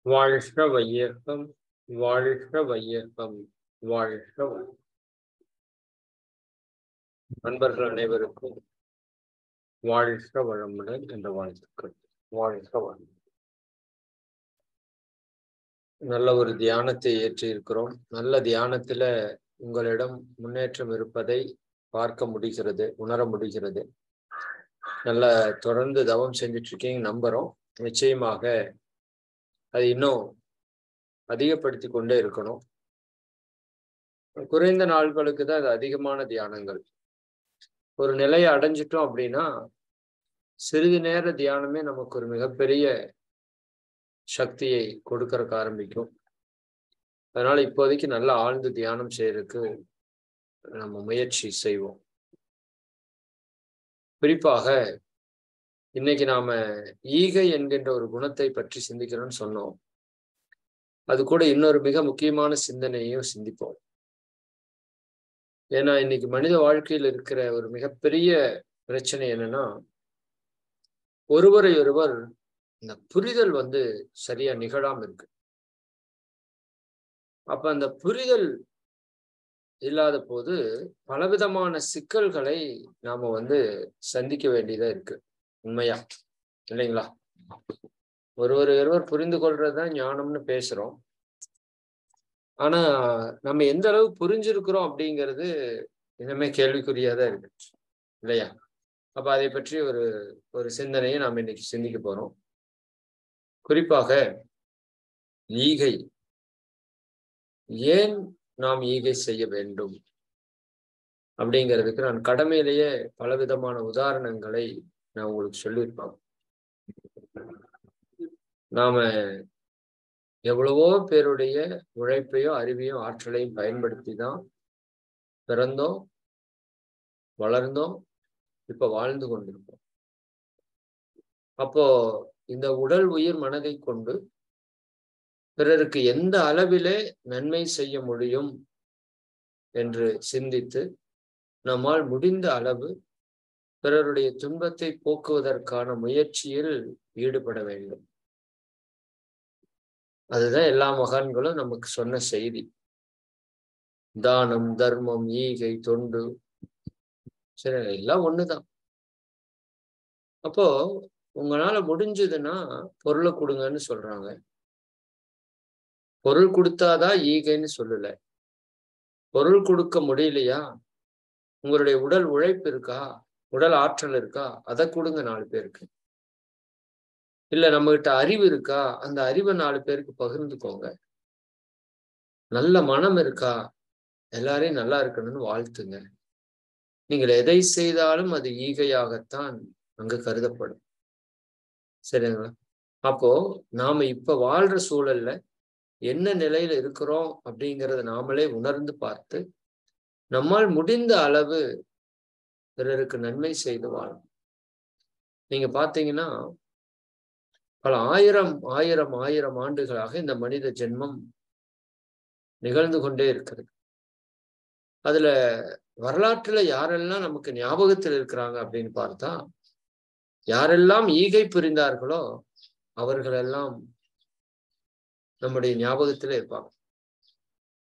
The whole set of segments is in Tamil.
வாழ்க வையகம், வாழ்க வையகம், வாழ்க வையகம். நண்பர்கள் அனைவருக்கும் வாழ்க வளமுடன் என்ற வாழ்த்துக்கள். வாழ்க வளம். நல்ல ஒரு தியானத்தை ஏற்றி இருக்கிறோம். நல்ல தியானத்துல உங்களிடம் முன்னேற்றம் இருப்பதை பார்க்க முடிகிறது, உணர முடிகிறது. நல்ல தொடர்ந்து தவம் செஞ்சுட்டு இருக்கீங்க நம்புறோம். நிச்சயமாக அது இன்னும் அதிகப்படுத்தி கொண்டே இருக்கணும். குறைந்த நாட்களுக்கு தான் அது அதிகமான தியானங்கள். ஒரு நிலையை அடைஞ்சிட்டோம் அப்படின்னா சிறிது நேர தியானமே நமக்கு ஒரு மிகப்பெரிய சக்தியை கொடுக்கறக்கு ஆரம்பிக்கும். அதனால இப்போதைக்கு நல்லா ஆழ்ந்து தியானம் செய்யறதுக்கு நம்ம முயற்சி செய்வோம். குறிப்பாக இன்னைக்கு நாம ஈகை என்கின்ற ஒரு குணத்தை பற்றி சிந்திக்கிறோம்னு சொன்னோம். அது கூட இன்னொரு மிக முக்கியமான சிந்தனையையும் சிந்திப்போம். ஏன்னா இன்னைக்கு மனித வாழ்க்கையில் இருக்கிற ஒரு மிகப்பெரிய பிரச்சனை என்னன்னா, ஒருவரை ஒருவர் இந்த புரிதல் சரியா நிகழாம இருக்கு. அப்ப அந்த புரிதல் இல்லாத போது பலவிதமான சிக்கல்களை நாம சந்திக்க வேண்டியதா இருக்கு. உண்மையா இல்லைங்களா? ஒருவர் புரிந்து கொள்றதுதான் ஞானம்னு பேசுறோம். ஆனா நம்ம எந்த அளவு புரிஞ்சிருக்கிறோம் அப்படிங்கிறது இன்னுமே கேள்விக்குறியாதான் இருக்கு இல்லையா? அப்ப அதை பற்றி ஒரு சிந்தனையை நாம் இன்னைக்கு சிந்திக்க போறோம். குறிப்பாக ஈகை, ஏன் நாம் ஈகை செய்ய வேண்டும் அப்படிங்கிறதுக்கு நான் கடமையிலேயே பலவிதமான உதாரணங்களை நான் உங்களுக்கு சொல்லியிருப்பேன். நாம எவ்வளவோ பேருடைய உழைப்பையும் அறிவையும் ஆற்றலையும் பயன்படுத்தி தான் பிறந்தோம், வளர்ந்தோம், இப்ப வாழ்ந்து கொண்டிருக்கோம். அப்போ இந்த உடல் உயிர் மனதை கொண்டு பிறருக்கு எந்த அளவிலே நன்மை செய்ய முடியும் என்று சிந்தித்து நம்மால் முடிந்த அளவு பிறருடைய துன்பத்தை போக்குவதற்கான முயற்சியில் ஈடுபட வேண்டும். அதுதான் எல்லா மகான்களும் நமக்கு சொன்ன செய்தி. தானம், தர்மம், ஈகை, தொண்டு, சரி எல்லாம் ஒண்ணுதான். அப்போ உங்களால முடிஞ்சதுன்னா பொருளை கொடுங்கன்னு சொல்றாங்க. பொருள் கொடுத்தாதான் ஈகைன்னு சொல்லல. பொருள் கொடுக்க முடியலையா, உங்களுடைய உடல் உழைப்பு இருக்கா, உடல் ஆற்றல் இருக்கா, அதை கொடுங்க 4 பேருக்கு. இல்ல நம்ம கிட்ட அறிவு இருக்கா, அந்த அறிவை 4 பேருக்கு பகிர்ந்துக்கோங்க. நல்ல மனம் இருக்கா, எல்லாரையும் நல்லா இருக்கணும்னு வாழ்த்துங்க. நீங்கள் எதை செய்தாலும் அது ஈகையாகத்தான் அங்கு கருதப்படும். சரிங்களா? அப்போ நாம இப்ப வாழ்ற சூழல்ல என்ன நிலையில இருக்கிறோம் அப்படிங்கிறத நாமளே உணர்ந்து பார்த்து நம்மால் முடிந்த அளவு பிறருக்கு நன்மை செய்து வாழும். நீங்க பாத்தீங்கன்னா பல ஆயிரம் ஆண்டுகளாக இந்த மனித ஜென்மம் நிகழ்ந்து கொண்டே இருக்கிறது. அதுல வரலாற்றுல யாரெல்லாம் நமக்கு ஞாபகத்தில் இருக்கிறாங்க அப்படின்னு பார்த்தா, யாரெல்லாம் ஈகை புரிந்தார்களோ அவர்களெல்லாம் நம்முடைய ஞாபகத்துல இருப்பாங்க.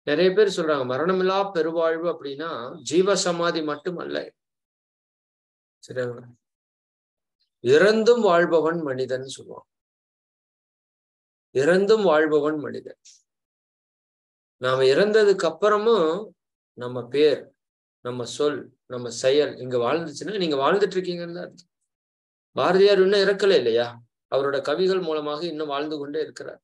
நிறைய பேர் சொல்றாங்க மரணமில்லா பெருவாழ்வு அப்படின்னா ஜீவ சமாதி மட்டும் அல்ல. சரிங்களா? இறந்தும் வாழ்பவன் மனிதன் சொல்லுவான். இறந்தும் வாழ்பவன் மனிதன். நாம இறந்ததுக்கு அப்புறமும் நம்ம பேர், நம்ம சொல், நம்ம செயல் இங்க வாழ்ந்துச்சுன்னா நீங்க வாழ்ந்துட்டு இருக்கீங்கன்னு தான் அர்த்தம். பாரதியார் இன்னும் இறக்கல இல்லையா? அவரோட கவிகள் மூலமாக இன்னும் வாழ்ந்து கொண்டே இருக்கிறார்.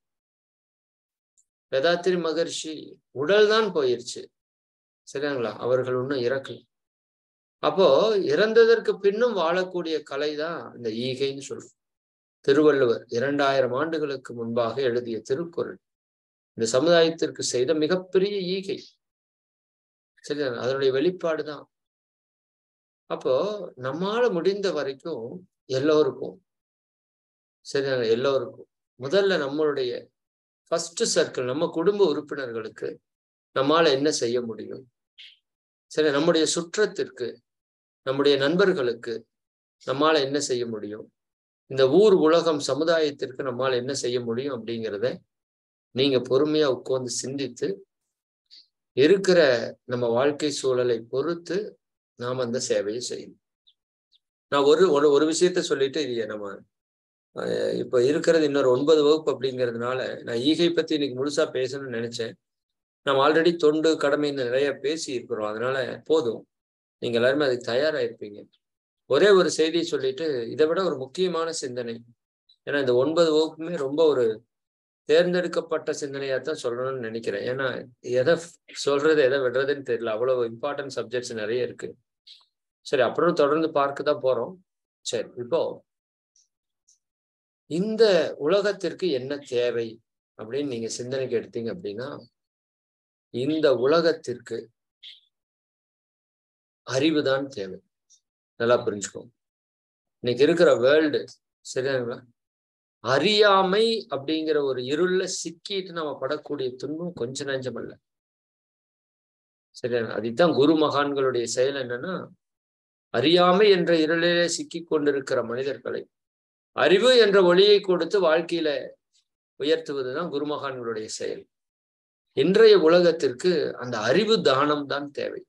வேதாத்திரி மகர்ஷி உடல் தான் போயிருச்சு. சரிங்களா? அவர்கள் இன்னும் இறக்கல. அப்போ இறந்ததற்கு பின்னும் வாழக்கூடிய கலை தான் இந்த ஈகைன்னு சொல்றோம். திருவள்ளுவர் 2000 ஆண்டுகளுக்கு முன்பாக எழுதிய திருக்குறள் இந்த சமுதாயத்திற்கு செய்த மிகப்பெரிய ஈகை. சரி, அதனுடைய வெளிப்பாடுதான். அப்போ நம்மால முடிந்த வரைக்கும் எல்லோருக்கும், சரியா, எல்லோருக்கும் முதல்ல நம்மளுடைய ஃபர்ஸ்ட் சர்க்கிள், நம்ம குடும்ப உறுப்பினர்களுக்கு நம்மால என்ன செய்ய முடியும், சரி, நம்முடைய சுற்றத்திற்கு, நம்முடைய நண்பர்களுக்கு, நம்மால என்ன செய்ய முடியும், இந்த ஊர் உலகம் சமுதாயத்திற்கு நம்மால் என்ன செய்ய முடியும் அப்படிங்கிறத நீங்க பொறுமையா உட்கார்ந்து சிந்தித்து இருக்கிற நம்ம வாழ்க்கை சூழலை பொறுத்து நாம் அந்த சேவையை செய்யணும். நான் ஒரு விஷயத்த சொல்லிட்டு இது நம்ம இப்ப இருக்கிறது இன்னொரு 9 வகுப்பு அப்படிங்கிறதுனால நான் ஈகை பத்தி இன்னைக்கு முழுசா பேசணும்னு நினைச்சேன். நம்ம ஆல்ரெடி தொண்டு கடமைன்னு நிறைய பேசி இருக்கிறோம். அதனால போதும், நீங்க எல்லாருமே அதுக்கு தயாராயிருப்பீங்க. ஒரே ஒரு செய்தியை சொல்லிட்டு இதை விட ஒரு முக்கியமான சிந்தனை, ஏன்னா இந்த 9 வகுப்புமே ரொம்ப ஒரு தேர்ந்தெடுக்கப்பட்ட சிந்தனையாத்தான் சொல்லணும்னு நினைக்கிறேன். ஏன்னா எதை சொல்றது எதை விடுறதுன்னு தெரியல, அவ்வளவு இம்பார்ட்டன்ட் சப்ஜெக்ட்ஸ் நிறைய இருக்கு. சரி, அப்புறம் தொடர்ந்து பார்க்க தான் போறோம். சரி, இப்போ இந்த உலகத்திற்கு என்ன தேவை அப்படின்னு நீங்க சிந்தனைக்கு எடுத்தீங்க அப்படின்னா, இந்த உலகத்திற்கு அறிவுதான் தேவை. நல்லா புரிஞ்சுக்கோங்க. இன்னைக்கு இருக்கிற வேர்ல்டு, சரியாங்களா, அறியாமை அப்படிங்கிற ஒரு இருள்ல சிக்கிட்டு நம்ம படக்கூடிய துன்பம் கொஞ்ச நஞ்சம் அல்ல. சரியா? அதுதான் குரு மகான்களுடைய செயல். என்னன்னா, அறியாமை என்ற இருளிலே சிக்கி கொண்டிருக்கிற மனிதர்களை அறிவு என்ற ஒளியை கொடுத்து வாழ்க்கையில உயர்த்துவதுதான் குருமகான்களுடைய செயல். இன்றைய உலகத்திற்கு அந்த அறிவு தானம் தான் தேவை.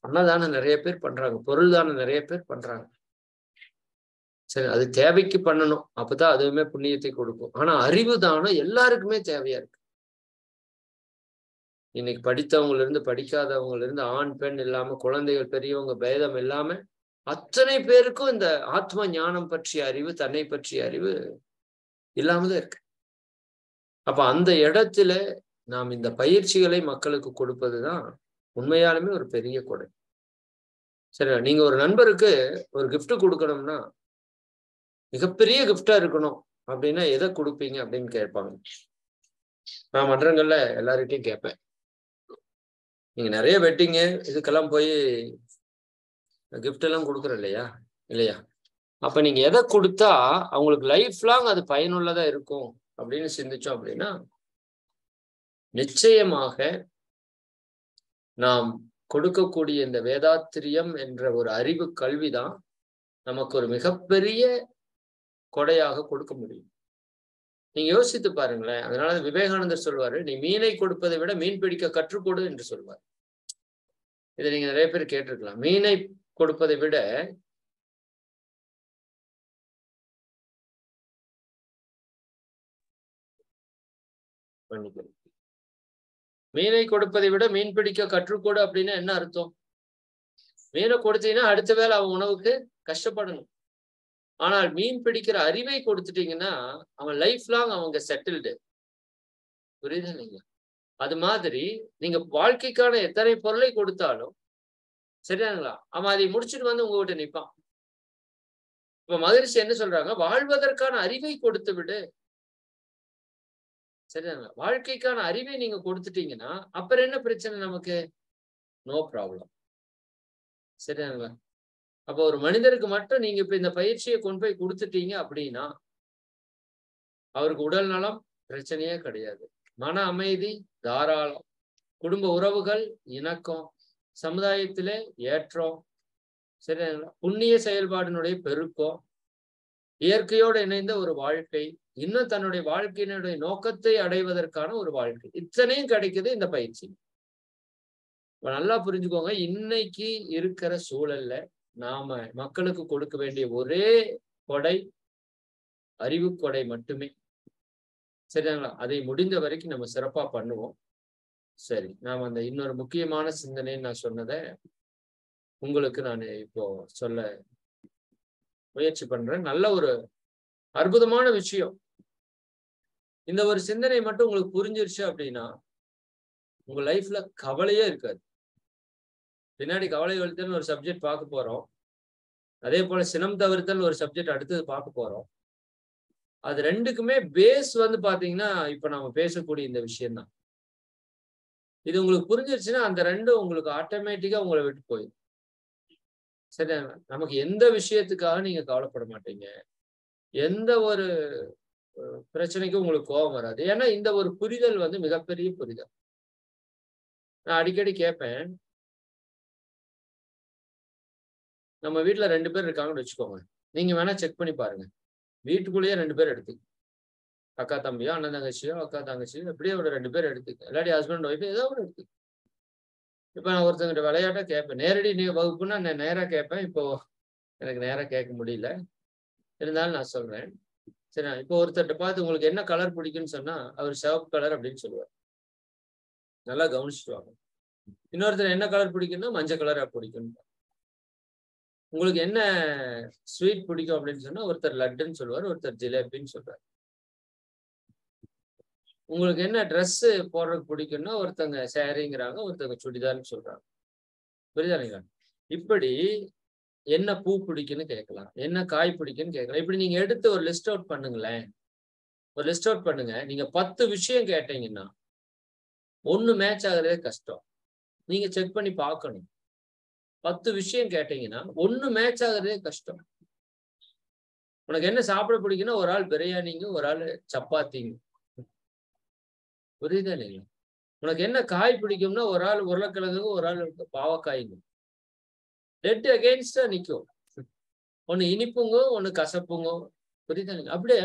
அன்னதானம் நிறைய பேர் பண்றாங்க, பொருள் தானம் நிறைய பேர் பண்றாங்க. சரி, அது தேவைக்கு பண்ணணும், அப்பதான் அதுவுமே புண்ணியத்தை கொடுக்கும். ஆனா அறிவு தானம் எல்லாருக்குமே தேவையா இருக்கு. இன்னைக்கு படித்தவங்கல இருந்து படிக்காதவங்கல இருந்து ஆண் பெண் இல்லாம குழந்தைகள் பெரியவங்க பேதம் இல்லாம அத்தனை பேருக்கும் இந்த ஆத்ம ஞானம் பற்றிய அறிவு, தன்னை பற்றிய அறிவு இல்லாமதான் இருக்கு. அப்ப அந்த இடத்துல நாம் இந்த பயிற்சிகளை மக்களுக்கு கொடுப்பதுதான் உண்மையாலுமே ஒரு பெரிய கொடை. சரி, நீங்க ஒரு நண்பருக்கு ஒரு கிஃப்ட் கொடுக்கணும்னா மிகப்பெரிய கிஃப்டா இருக்கணும் அப்படின்னா எதை கொடுப்பீங்க அப்படின்னு கேட்பாங்க. நான் மன்றங்கள்ல எல்லார்கிட்டையும் கேட்பேன். நீங்க நிறைய வெட்டிங்க இதுக்கெல்லாம் போய் கிஃப்ட் எல்லாம் கொடுக்குறோம் இல்லையா? அப்ப நீங்க எதை கொடுத்தா அவங்களுக்கு லைஃப் லாங் அது பயனுள்ளதா இருக்கும் அப்படின்னு சிந்திச்சோம் அப்படின்னா, நிச்சயமாக நாம் கொடுக்கக்கூடிய இந்த வேதாத்திரியம் என்ற ஒரு அறிவு கல்விதான் நமக்கு ஒரு மிகப்பெரிய கொடையாக கொடுக்க முடியும். நீங்க யோசித்து பாருங்களேன். அதனால விவேகானந்தர் சொல்வாரு, நீ மீனை கொடுப்பதை விட மீன் பிடிக்க கற்றுக்கொடு என்று சொல்வார். இதை நீங்க நிறைய பேர் கேட்டிருக்கலாம். மீனை கொடுப்பதை விட மீனை கொடுப்பதை விட மீன் பிடிக்க கற்றுக்கொடு அப்படின்னா என்ன அர்த்தம்? மீனை கொடுத்தீங்கன்னா அடுத்த வேளை அவன் உணவுக்கு கஷ்டப்படணும். ஆனால் மீன் பிடிக்கிற அறிவை கொடுத்துட்டீங்கன்னா அவன் லைஃப் லாங் அவங்க செட்டில்டு. புரியுது இல்லைங்க? அது மாதிரி நீங்க வாழ்க்கைக்கான எத்தனை பொருளை கொடுத்தாலும் சரியாங்களா, அவன் அதை முடிச்சுட்டு வந்து உங்ககிட்ட நிற்பான். இப்ப மகரிஷி என்ன சொல்றாங்க, வாழ்வதற்கான அறிவை கொடுத்து விடு. சரியாங்களா? வாழ்க்கைக்கான அறிவை நீங்க கொடுத்துட்டீங்கன்னா அப்புறம் என்ன பிரச்சனை நமக்கு? No problem. சரியாங்களா? அப்போ ஒரு மனிதருக்கு மட்டும் நீங்க இப்ப இந்த பயிற்சியை கொண்டு போய் கொடுத்துட்டீங்க அப்படின்னா அவருக்கு உடல் நலம் பிரச்சனையே கிடையாது, மன அமைதி தாராளம், குடும்ப உறவுகள் இணக்கம், சமுதாயத்திலே ஏற்றம், சரிங்களா, புண்ணிய செயல்பாடினுடைய பெருக்கம், இயற்கையோடு இணைந்த ஒரு வாழ்க்கை, இன்னும் தன்னுடைய வாழ்க்கையினுடைய நோக்கத்தை அடைவதற்கான ஒரு வாழ்க்கை, இத்தனையும் கிடைக்குது இந்த பயிற்சி. நல்லா புரிஞ்சுக்கோங்க. இன்னைக்கு இருக்கிற சூழல்ல நாம மக்களுக்கு கொடுக்க வேண்டிய ஒரே கொடை அறிவு கொடை மட்டுமே. சரிங்களா? அதை முடிந்த வரைக்கும் நம்ம சிறப்பா பண்ணுவோம். சரி, நாம அந்த இன்னொரு முக்கியமான சிந்தனைன்னு நான் சொன்னதை உங்களுக்கு நான் இப்போ சொல்ல முயற்சி பண்றேன். நல்ல ஒரு அற்புதமான விஷயம். இந்த ஒரு சிந்தனை மட்டும் உங்களுக்கு புரிஞ்சிருச்சு அப்படின்னா உங்க லைஃப்ல கவலையே இருக்காது. பின்னாடி கவலை வலுத்தல் ஒரு சப்ஜெக்ட் பார்க்க போறோம். அதே போல சினம் தவிர்த்தல் ஒரு சப்ஜெக்ட் அடுத்தது பார்க்க போறோம். அது ரெண்டுக்குமே பேஸ் வந்து பாத்தீங்கன்னா இப்ப நம்ம பேசக்கூடிய இந்த விஷயம் தான். இது உங்களுக்கு புரிஞ்சிருச்சுன்னா அந்த ரெண்டும் உங்களுக்கு ஆட்டோமேட்டிக்கா உங்களை விட்டு போயிடும். சரி, நமக்கு எந்த விஷயத்துக்காக நீங்க கவலைப்பட மாட்டீங்க, எந்த ஒரு பிரச்சனைக்கும் உங்களுக்கு கோபம் வராது. ஏன்னா இந்த ஒரு புரிதல் வந்து மிகப்பெரிய புரிதல். நான் அடிக்கடி கேட்பேன், நம்ம வீட்டுல 2 பேர் இருக்காங்கன்னு வச்சுக்கோங்க. நீங்க வேணா செக் பண்ணி பாருங்க. வீட்டுக்குள்ளேயே 2 பேர் எடுத்து அக்கா தம்பியோ, அண்ணன் தங்கச்சியோ, அக்கா தங்கச்சியோ எப்படியோ ஒரு 2 பேர் எடுத்துக்க. இல்லாட்டி ஹஸ்பண்ட் ஒய்ஃப் ஏதோ ஒன்று எடுத்து. இப்ப நான் ஒருத்தங்கிட்ட விளையாட்டா கேட்பேன். நேரடி வகுப்புன்னா நான் நேரா கேட்பேன். இப்போ எனக்கு நேரா கேட்க முடியல. இருந்தாலும் நான் சொல்றேன். சரி, இப்போ ஒருத்தர்ட்ட பார்த்து உங்களுக்கு என்ன கலர் பிடிக்கும்னு சொன்னா, அவர் சிவப்பு கலர் அப்படின்னு சொல்லுவார். நல்லா கவனிச்சுட்டு வாங்க. இன்னொருத்தர் என்ன கலர் பிடிக்கும்னா மஞ்சள் கலரா பிடிக்கும். உங்களுக்கு என்ன ஸ்வீட் பிடிக்கும் அப்படின்னு சொன்னா ஒருத்தர் லட்டுன்னு சொல்லுவார், ஒருத்தர் ஜிலேபின்னு சொல்றாரு. உங்களுக்கு என்ன ட்ரெஸ் போடுறதுக்கு பிடிக்கும்னா ஒருத்தங்க சாரிங்கிறாங்க, ஒருத்தங்க சுடிதார்னு சொல்றாங்க. புரியுதா? இப்படி என்ன பூ பிடிக்குன்னு கேட்கலாம், என்ன காய் பிடிக்குன்னு கேட்கலாம். இப்படி நீங்க எடுத்து ஒரு லிஸ்ட் அவுட் பண்ணுங்களேன். ஒரு லிஸ்ட் அவுட் பண்ணுங்க. நீங்க 10 விஷயம் கேட்டீங்கன்னா 1 மேட்ச் ஆகுறதே கஷ்டம். நீங்க செக் பண்ணி பார்க்கணும். 10 விஷயம் கேட்டீங்கன்னா 1 மேட்ச் ஆகுறதே கஷ்டம். உனக்கு என்ன சாப்பிட பிடிக்குன்னா ஒரு ஆள் பிரியாணிங்க, ஒரு ஆள் சப்பாத்திங்க. புரியுதா இல்லைங்களா? உனக்கு என்ன காய் பிடிக்கும்னா ஒரு ஆள் உருளைக்கிழங்கு, ஒரு ஆள் பாவக்காய்ங்க. டெட் அகெயின்ஸ்டா நிக்கும். ஒண்ணு இனிப்புங்க, ஒண்ணு கசப்புங்க. புரியுதா இல்லைங்களா? அப்படியே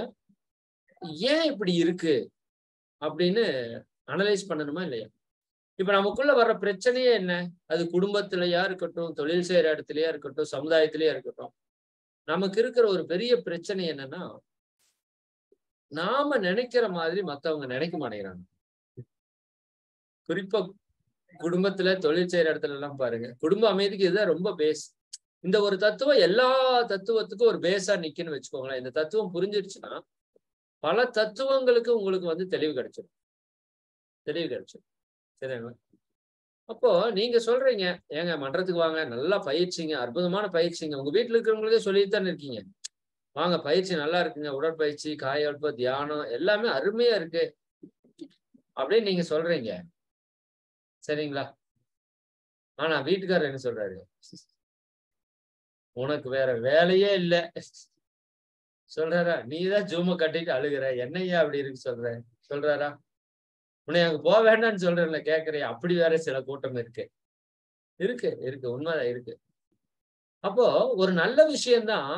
ஏன் இப்படி இருக்கு அப்படின்னு அனலைஸ் பண்ணணுமா இல்லையா? இப்ப நமக்குள்ள வர்ற பிரச்சனையே என்ன? அது குடும்பத்திலயா இருக்கட்டும், தொழில் செய்யற இடத்துலயா இருக்கட்டும், சமுதாயத்திலயா இருக்கட்டும். நமக்கு இருக்கிற ஒரு பெரிய பிரச்சனை என்னன்னா, நாம நினைக்கிற மாதிரி மத்தவங்க நினைக்க மாட்டேங்கிறாங்க. குறிப்பா குடும்பத்துல, தொழில் செய்யற இடத்துல எல்லாம் பாருங்க. குடும்ப அமைதிக்கு இதுதான் ரொம்ப பேஸ். இந்த ஒரு தத்துவம் எல்லா தத்துவத்துக்கும் ஒரு பேஸா நிக்குன்னு வச்சுக்கோங்களேன். இந்த தத்துவம் புரிஞ்சிருச்சுன்னா, பல தத்துவங்களுக்கு உங்களுக்கு வந்து தெளிவு கிடைச்சிடும். தெளிவு கிடைச்சிடும். சரிங்களா? அப்போ நீங்க சொல்றீங்க, ஏங்க மன்றத்துக்கு வாங்க, நல்லா பயிற்சிங்க, அற்புதமான பயிற்சிங்க. உங்க வீட்டுல இருக்கிறவங்களுக்கே சொல்லிட்டு தானே இருக்கீங்க. வாங்க பயிற்சி நல்லா இருக்குங்க. உடற்பயிற்சி, காயகல்ப, தியானம் எல்லாமே அருமையா இருக்கு. அப்படின்னு நீங்க சொல்றீங்க. சரிங்களா? ஆனா வீட்டுக்காரர் என்ன சொல்றாரு? உனக்கு வேற வேலையே இல்ல. சொல்றாரா? நீதான் ஜூம கட்டிட்டு அழுகுற. என்னய்யா அப்படி இருக்கு சொல்ற? சொல்றாரா? உன்னை அங்க போ வேண்டாம்னு சொல்றேன்ல கேட்கறியா? அப்படி வேற சில கூட்டம் இருக்கு. இருக்கு, இருக்கு. உண்மைதான் இருக்கு. அப்போ ஒரு நல்ல விஷயம் தான்.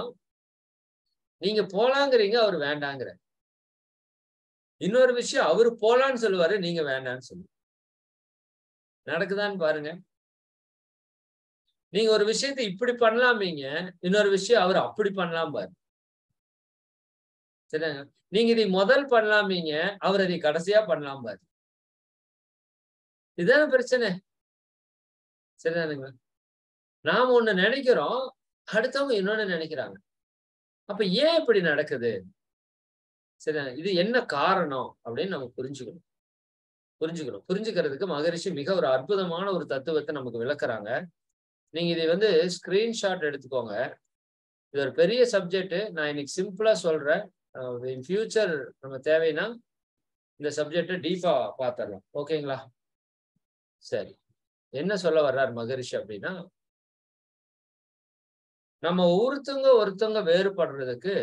நீங்க போலாங்கிறீங்க, அவரு வேண்டாங்கிற. இன்னொரு விஷயம் அவரு போலான்னு சொல்லுவாரு, நீங்க வேண்டான்னு சொல்லுவீங்க. நடக்குதான்னு பாருங்க. நீங்க ஒரு விஷயத்த இப்படி பண்ணலாமீங்க, இன்னொரு விஷயம் அவரு அப்படி பண்ணலாம்பாரு. சரியாங்க? நீங்க இதை முதல் பண்ணலாமீங்க, அவர் அதை கடைசியா பண்ணலாம்பாரு. இதுதானே பிரச்சனை. சரிதானுங்களா? நாம ஒண்ணு நினைக்கிறோம், அடுத்தவங்க இன்னொன்னு நினைக்கிறாங்க. அப்ப ஏன் இப்படி நடக்குது? சரியா? இது என்ன காரணம் அப்படின்னு நம்ம புரிஞ்சுக்கணும். புரிஞ்சுக்கணும். புரிஞ்சுக்கிறதுக்கு மகரிஷி மிக ஒரு அற்புதமான ஒரு தத்துவத்தை நமக்கு விளக்குறாங்க. நீங்க இதை வந்து ஸ்கிரீன்ஷாட் எடுத்துக்கோங்க. இது ஒரு பெரிய சப்ஜெக்ட். நான் இன்னைக்கு சிம்பிளா சொல்றேன். இன் ஃபியூச்சர் நம்ம தேவைன்னா இந்த சப்ஜெக்ட டீப்பா பாத்திரலாம். ஓகேங்களா? சரி. என்ன சொல்ல வர்றார் மகரிஷி அப்படின்னா, நம்ம ஒருத்தவங்க வேறுபடுறதுக்கு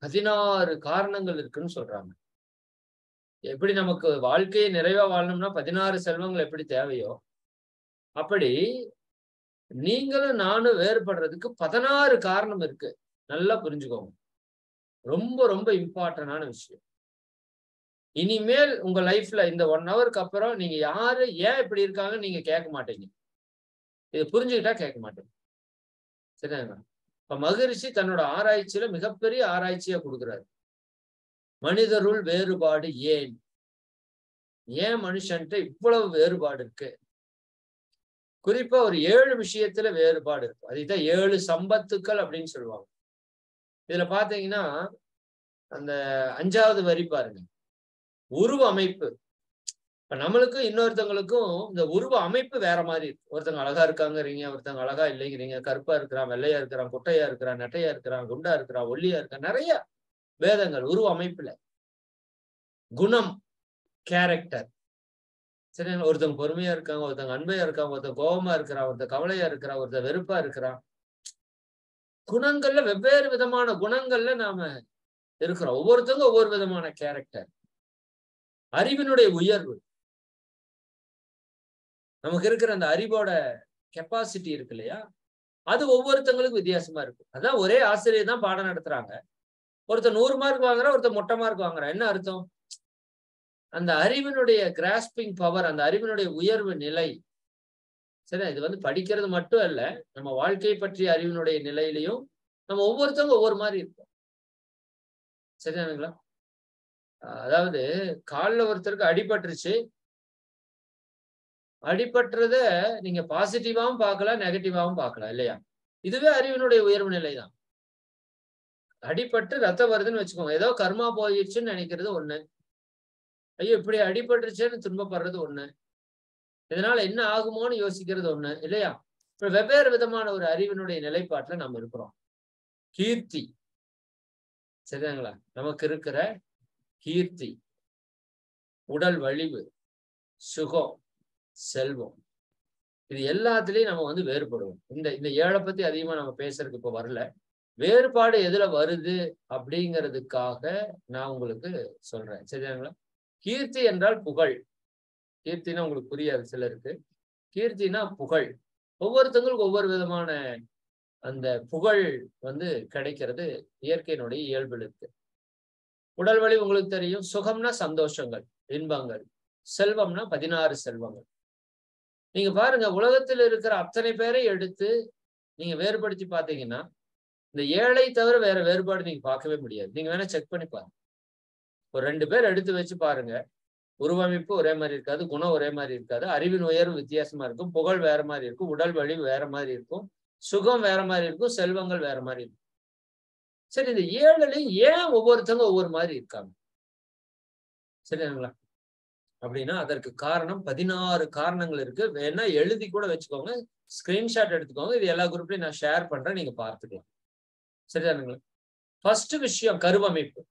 16 காரணங்கள் இருக்குன்னு சொல்றாங்க. எப்படி நமக்கு வாழ்க்கையை நிறைவா வாழணும்னா 16 செல்வங்கள் எப்படி தேவையோ, அப்படி நீங்களும் நானும் வேறுபடுறதுக்கு 16 காரணம் இருக்கு. நல்லா புரிஞ்சுக்கோங்க. ரொம்ப ரொம்ப இம்பார்ட்டன்டான விஷயம். இனிமேல் உங்க லைஃப்ல இந்த 1 ஹவருக்கு அப்புறம் நீங்க யாரு ஏன் இப்படி இருக்காங்கன்னு நீங்க கேட்க மாட்டீங்க. இத புரிஞ்சுக்கிட்டா கேட்க மாட்டீங்க. சரிதாங்களா? இப்ப மகரிஷி தன்னோட ஆராய்ச்சியில மிகப்பெரிய ஆராய்ச்சியா குடுக்குறாரு. மனிதருள் வேறுபாடு ஏன்? ஏன் மனுஷன்ட்ட இவ்வளவு வேறுபாடு இருக்கு? குறிப்பா ஒரு 7 விஷயத்துல வேறுபாடு இருக்கு. அதுதான் 7 சம்பத்துக்கள் அப்படின்னு சொல்லுவாங்க. இதுல பாத்தீங்கன்னா, அந்த 5வது வரி பாருங்க. உருவ அமைப்பு. இப்ப நம்மளுக்கும் இன்னொருத்தவங்களுக்கும் இந்த உருவ அமைப்பு வேற மாதிரி இருக்கு. ஒருத்தங்க அழகா இருக்காங்கறீங்க, ஒருத்தங்க அழகா இல்லைங்கிறீங்க. கருப்பா இருக்கிறான், வெள்ளையா இருக்கிறான், குட்டையா இருக்கிறான், நெட்டையா இருக்கிறான், குண்டா இருக்கிறான், ஒல்லியா இருக்கான். நிறைய பேதங்கள் உருவ அமைப்புல. குணம், கேரக்டர். சரிங்களா? ஒருத்தவங்க பொறுமையா இருக்காங்க, ஒருத்தவங்க அன்பையா இருக்காங்க, ஒருத்தன் கோபமா இருக்கிறான், ஒருத்தன் கவலையா இருக்கிறான், ஒருத்தன் வெறுப்பா இருக்கிறான். குணங்கள்ல வெவ்வேறு விதமான குணங்கள்ல நாம இருக்கிறோம். ஒவ்வொருத்தவங்க ஒவ்வொரு விதமான கேரக்டர். அறிவினுடைய உயர்வு. நமக்கு இருக்கிற அந்த அறிவோட கெப்பாசிட்டி இருக்கு இல்லையா? அது ஒவ்வொருத்தங்களுக்கும் வித்தியாசமா இருக்கும். அதான் ஒரே ஆசிரியர் தான் பாடம் நடத்துறாங்க. ஒருத்தர் 100 மார்க் வாங்குறா, ஒருத்தர் மொட்டை மார்க் வாங்குறா. என்ன அர்த்தம்? அந்த அறிவினுடைய கிராஸ்பிங் பவர், அந்த அறிவினுடைய உயர்வு நிலை. சரி, இது வந்து படிக்கிறது மட்டும் அல்ல, நம்ம வாழ்க்கை பற்றிய அறிவினுடைய நிலையிலையும் நம்ம ஒவ்வொருத்தவங்க ஒவ்வொரு மாதிரி இருக்கும். சரிதானுங்களா? அதாவது கால்ல ஒருத்தருக்கு அடிபட்டுருச்சு. அடிபட்டுறத நீங்க பாசிட்டிவாவும் பார்க்கலாம், நெகட்டிவாவும் பார்க்கலாம் இல்லையா? இதுவே அறிவினுடைய உயர்வு நிலைதான். அடிபட்டு ரத்தம் வருதுன்னு வச்சுக்கோங்க. ஏதோ கர்மா போயிடுச்சுன்னு நினைக்கிறது ஒண்ணு. ஐயோ இப்படி அடிபட்டுருச்சேன்னு துன்பப்படுறது ஒண்ணு. இதனால என்ன ஆகுமோன்னு யோசிக்கிறது ஒண்ணு இல்லையா? இப்ப வெவ்வேறு விதமான ஒரு அறிவினுடைய நிலைப்பாட்டுல நம்ம இருக்கிறோம். கீர்த்தி, சரிதாங்களா? நமக்கு இருக்கிற கீர்த்தி, உடல் வலிவு, சுகம், செல்வம், இது எல்லாத்துலயும் நம்ம வந்து வேறுபடுவோம். இந்த இந்த 7 பத்தி அதிகமா நம்ம பேசுறதுக்கு இப்ப வரல. வேறுபாடு எதுல வருது அப்படிங்கிறதுக்காக நான் உங்களுக்கு சொல்றேன். சரிதாங்களா? கீர்த்தி என்றால் புகழ். கீர்த்தினா உங்களுக்கு புரியாது சிலருக்கு. கீர்த்தினா புகழ். ஒவ்வொருத்தவங்களுக்கும் ஒவ்வொரு விதமான அந்த புகழ் வந்து கிடைக்கிறது இயற்கையினுடைய இயல்பில் இருக்கு. உடல் வலி உங்களுக்கு தெரியும். சுகம்னா சந்தோஷங்கள், இன்பங்கள். செல்வம்னா 16 செல்வங்கள். நீங்க பாருங்க, உலகத்தில் இருக்கிற அத்தனை பேரை எடுத்து நீங்க வேறுபடுத்தி பார்த்தீங்கன்னா, இந்த ஏழை தவிர வேற வேறுபாடு நீங்க பார்க்கவே முடியாது. நீங்க வேணா செக் பண்ணி பாருங்க. ஒரு 2 பேர் எடுத்து வச்சு பாருங்க. உருவமைப்பு ஒரே மாதிரி இருக்காது, குணம் ஒரே மாதிரி இருக்காது, அறிவின் உயர்வு வித்தியாசமா இருக்கும், புகழ் வேற மாதிரி இருக்கும், உடல் வலிவு வேற மாதிரி இருக்கும், சுகம் வேற மாதிரி இருக்கும், செல்வங்கள் வேற மாதிரி இருக்கும். சரி, இந்த 7லயும் ஏன் ஒவ்வொருத்தவங்க ஒவ்வொரு மாதிரி இருக்காங்க? சரிங்களா? அப்படின்னா அதற்கு காரணம் 16 காரணங்கள் இருக்கு. வேணா எழுதி கூட வச்சுக்கோங்க, ஸ்கிரீன்ஷாட் எடுத்துக்கோங்க. இது எல்லா குரூப்லயும் நான் ஷேர் பண்றேன், நீங்க பார்த்துக்கலாம். சரிதானுங்களா? ஃபர்ஸ்ட் விஷயம் கருவமைப்பு.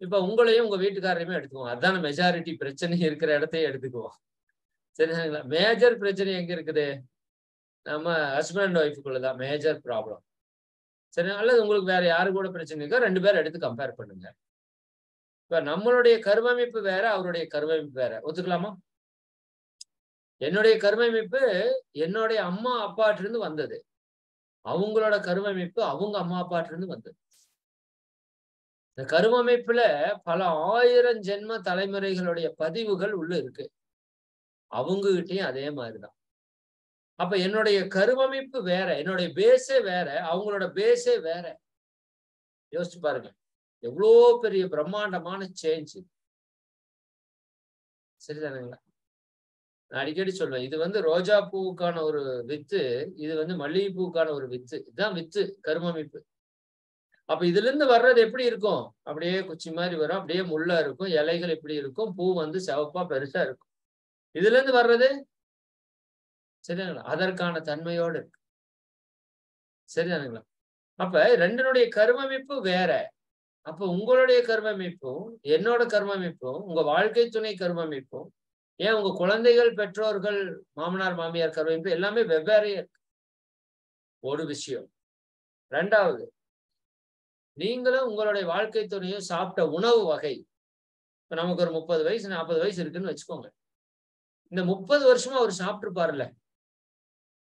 இப்ப உங்களையும் உங்க வீட்டுக்காரரையுமே எடுத்துக்குவோம். அதான மெஜாரிட்டி பிரச்சனை இருக்கிற இடத்தையே எடுத்துக்குவோம். சரிங்களா? மேஜர் பிரச்சனை எங்க இருக்குது? நம்ம ஹஸ்பண்ட் அண்ட் ஒய்ஃபுக்குள்ளதான் மேஜர் ப்ராப்ளம். சரி, அல்லது உங்களுக்கு வேற யாரு கூட பிரச்சனை இருக்கோ 2 பேரை எடுத்து கம்பேர் பண்ணுங்க. இப்ப நம்மளுடைய கருவமைப்பு வேற, அவருடைய கருவமைப்பு வேற. ஒத்துக்கலாமா? என்னுடைய கருவமைப்பு என்னுடைய அம்மா அப்பாட்ட இருந்து வந்தது. அவங்களோட கருவமைப்பு அவங்க அம்மா அப்பாட்ட இருந்து வந்தது. இந்த கருவமைப்புல பல 1000 ஜென்ம தலைமுறைகளுடைய பதிவுகள் உள்ள இருக்கு. அவங்க கிட்டயும் அதே மாதிரிதான். அப்ப என்னுடைய கருவமைப்பு வேற, என்னுடைய பேஸே வேற, அவங்களோட பேஸே வேற. யோசிச்சு பாருங்க, எவ்வளோ பெரிய பிரம்மாண்டமான சேஞ்ச். சரிதானுங்களா? நான் அடிக்கடி சொல்லுவேன், இது வந்து ரோஜா பூவுக்கான ஒரு வித்து, இது வந்து மல்லிகை பூவுக்கான ஒரு வித்து. இதுதான் வித்து, கருவமைப்பு. அப்ப இதுல இருந்து வர்றது எப்படி இருக்கும்? அப்படியே குச்சி மாதிரி வரும், அப்படியே முள்ளா இருக்கும், இலைகள் இப்படி இருக்கும், பூ வந்து சிவப்பா பெருசா இருக்கும். இதுல இருந்து வர்றது சரிதானுங்களா? அதற்கான தன்மையோடு இருக்கு. சரிதானுங்களா? அப்ப 2னுடைய கருவமைப்பு வேற. அப்ப உங்களுடைய கருவமைப்பும் என்னோட கருவமைப்பும் உங்க வாழ்க்கை துணை கருவமைப்பும், ஏன் உங்க குழந்தைகள், பெற்றோர்கள், மாமனார் மாமியார் கருவமைப்பு எல்லாமே வெவ்வேறையா இருக்கு. ஒரு விஷயம். 2வது, நீங்களும் உங்களுடைய வாழ்க்கை துணையும் சாப்பிட்ட உணவு வகை. இப்ப நமக்கு ஒரு 30 வயசு 40 வயசு இருக்குன்னு வச்சுக்கோங்க. இந்த 30 வருஷமா அவர் சாப்பிட்டுருப்பாருல்ல.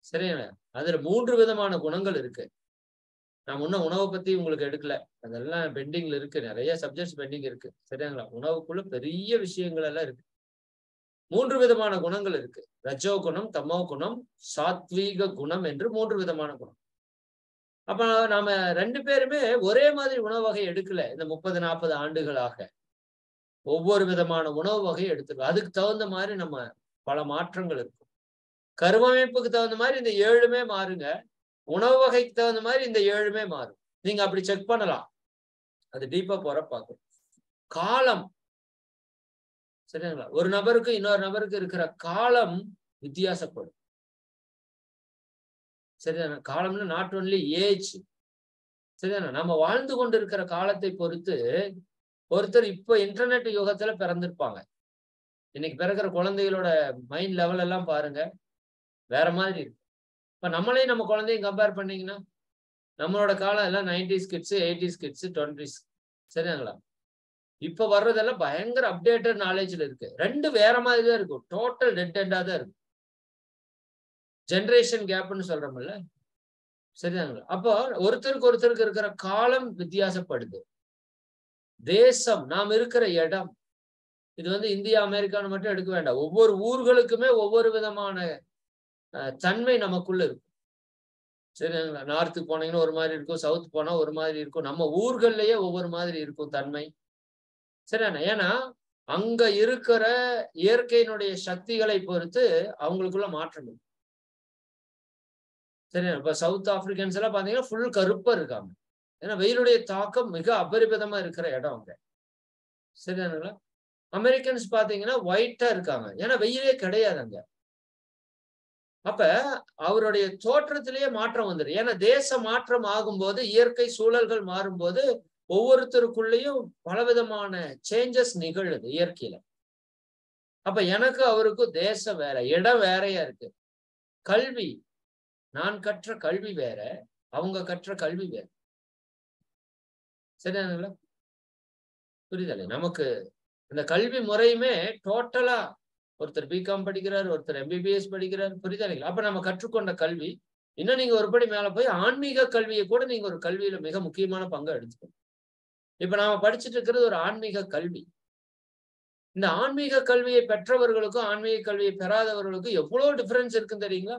சரிங்களா? அதுல 3 விதமான குணங்கள் இருக்கு. நான் முன்ன உணவை பத்தி உங்களுக்கு எடுக்கல. அதெல்லாம் பெண்டிங்ல இருக்கு. நிறைய சப்ஜெக்ட்ஸ் பெண்டிங் இருக்கு. சரிங்களா? உணவுக்குள்ள பெரிய விஷயங்கள் எல்லாம் இருக்கு. 3 விதமான குணங்கள் இருக்கு. ரஜோ குணம், தமோ குணம், சாத்வீக குணம் என்று 3 விதமான குணம். அப்ப நாம 2 பேருமே ஒரே மாதிரி உணவு வகை எடுக்கல. இந்த 30, 40 ஆண்டுகளாக ஒவ்வொரு விதமான உணவு வகை எடுத்துக்கலாம். அதுக்கு தகுந்த மாதிரி நம்ம பல மாற்றங்கள் இருக்கும். கருவமைப்புக்கு தகுந்த மாதிரி இந்த 7மே மாறுங்க. உணவு வகைக்கு தகுந்த மாதிரி இந்த 7மே மாறும். நீங்க அப்படி செக் பண்ணலாம். அது டீப்பா போற பார்க்கணும். காலம், சரிங்களா? ஒரு நபருக்கு இன்னொரு நபருக்கு இருக்கிற காலம் வித்தியாசப்படும். சரிதானே? காலம்னா நாட் ஒன்லி ஏஜ். சரிதானே? நம்ம வாழ்ந்து கொண்டு இருக்கிற காலத்தை பொறுத்து ஒருத்தர் இப்ப இன்டர்நெட் யுகத்துல பிறந்திருப்பாங்க. இன்னைக்கு பிறக்கிற குழந்தைகளோட மைண்ட் லெவல் எல்லாம் பாருங்க, வேற மாதிரி இருக்கு. இப்ப நம்மளையும் நம்ம குழந்தையும் கம்பேர் பண்ணீங்கன்னா, நம்மளோட காலம் எல்லாம் 90s kids, 80s kids, 20s. சரிங்களா? இப்ப வர்றதெல்லாம் பயங்கர அப்டேட்டட் நாலேஜ்ல இருக்கு. 2 வேற மாதிரி தான் இருக்கும். டோட்டல் டெட் எண்டா தான் இருக்கும். ஜெனரேஷன் கேப்னு சொல்றோம்ல, சரிதாங்களா? அப்போ ஒருத்தருக்கு இருக்கிற காலம் வித்தியாசப்படுது. தேசம், நாம் இருக்கிற இடம், இது இந்தியா அமெரிக்கான்னு மட்டும் எடுக்க வேண்டாம். ஒவ்வொரு ஊர்களுக்குமே ஒவ்வொரு விதமான தன்மை நமக்குள்ள இருக்கும். சரிங்களா? நார்த்துக்கு போனீங்கன்னா ஒரு மாதிரி இருக்கும், சவுத் போனா ஒரு மாதிரி இருக்கும். நம்ம ஊர்கள்லயே ஒவ்வொரு மாதிரி இருக்கும் தன்மை. சரிதானே? ஏன்னா அங்க இருக்கிற இயற்கையினுடைய சக்திகளை பொறுத்து அவங்களுக்குள்ள மாற்றம் இருக்கும். சரியா? இப்ப சவுத் ஆப்பிரிக்கன்ஸ் எல்லாம் பாத்தீங்கன்னா ஃபுல் கருப்பா இருக்காங்க. ஏன்னா வெயிலுடைய தாக்கம் மிக அபரிமிதமா இருக்கிற இடம் அங்க. சரிதானுங்களா? அமெரிக்கன்ஸ் பாத்தீங்கன்னா ஒயிட்டா இருக்காங்க. ஏன்னா வெயிலே கிடையாது அங்க. அப்ப அவருடைய தோற்றத்திலேயே மாற்றம் வந்துடும். ஏன்னா தேச மாற்றம் ஆகும்போது, இயற்கை சூழல்கள் மாறும்போது ஒவ்வொருத்தருக்குள்ளேயும் பலவிதமான சேஞ்சஸ் நிகழுது இயற்கையில. அப்ப எனக்கு அவருக்கும் தேசம் வேற, இடம் வேறையா இருக்கு. கல்வி, நான் கற்ற கல்வி வேற, அவங்க கற்ற கல்வி வேற. சரிதானுங்களா? புரியுதல்ல? நமக்கு இந்த கல்வி முறையுமே டோட்டலா ஒருத்தர் பிகாம் படிக்கிறார், ஒருத்தர் எம்பிபிஎஸ் படிக்கிறார். புரியுதல்லைங்களா? அப்ப நம்ம கற்றுக்கொண்ட கல்வி, இன்னும் நீங்க ஒருபடி மேல போய் ஆன்மீக கல்வியை கூட நீங்க ஒரு கல்வியில மிக முக்கியமான பங்கை எடுத்துக்கணும். இப்ப நாம படிச்சுட்டு இருக்கிறது ஒரு ஆன்மீக கல்வி. இந்த ஆன்மீக கல்வியை பெற்றவர்களுக்கும் ஆன்மீக கல்வியை பெறாதவர்களுக்கும் எவ்வளவு டிஃபரன்ஸ் இருக்குன்னு தெரியுங்களா?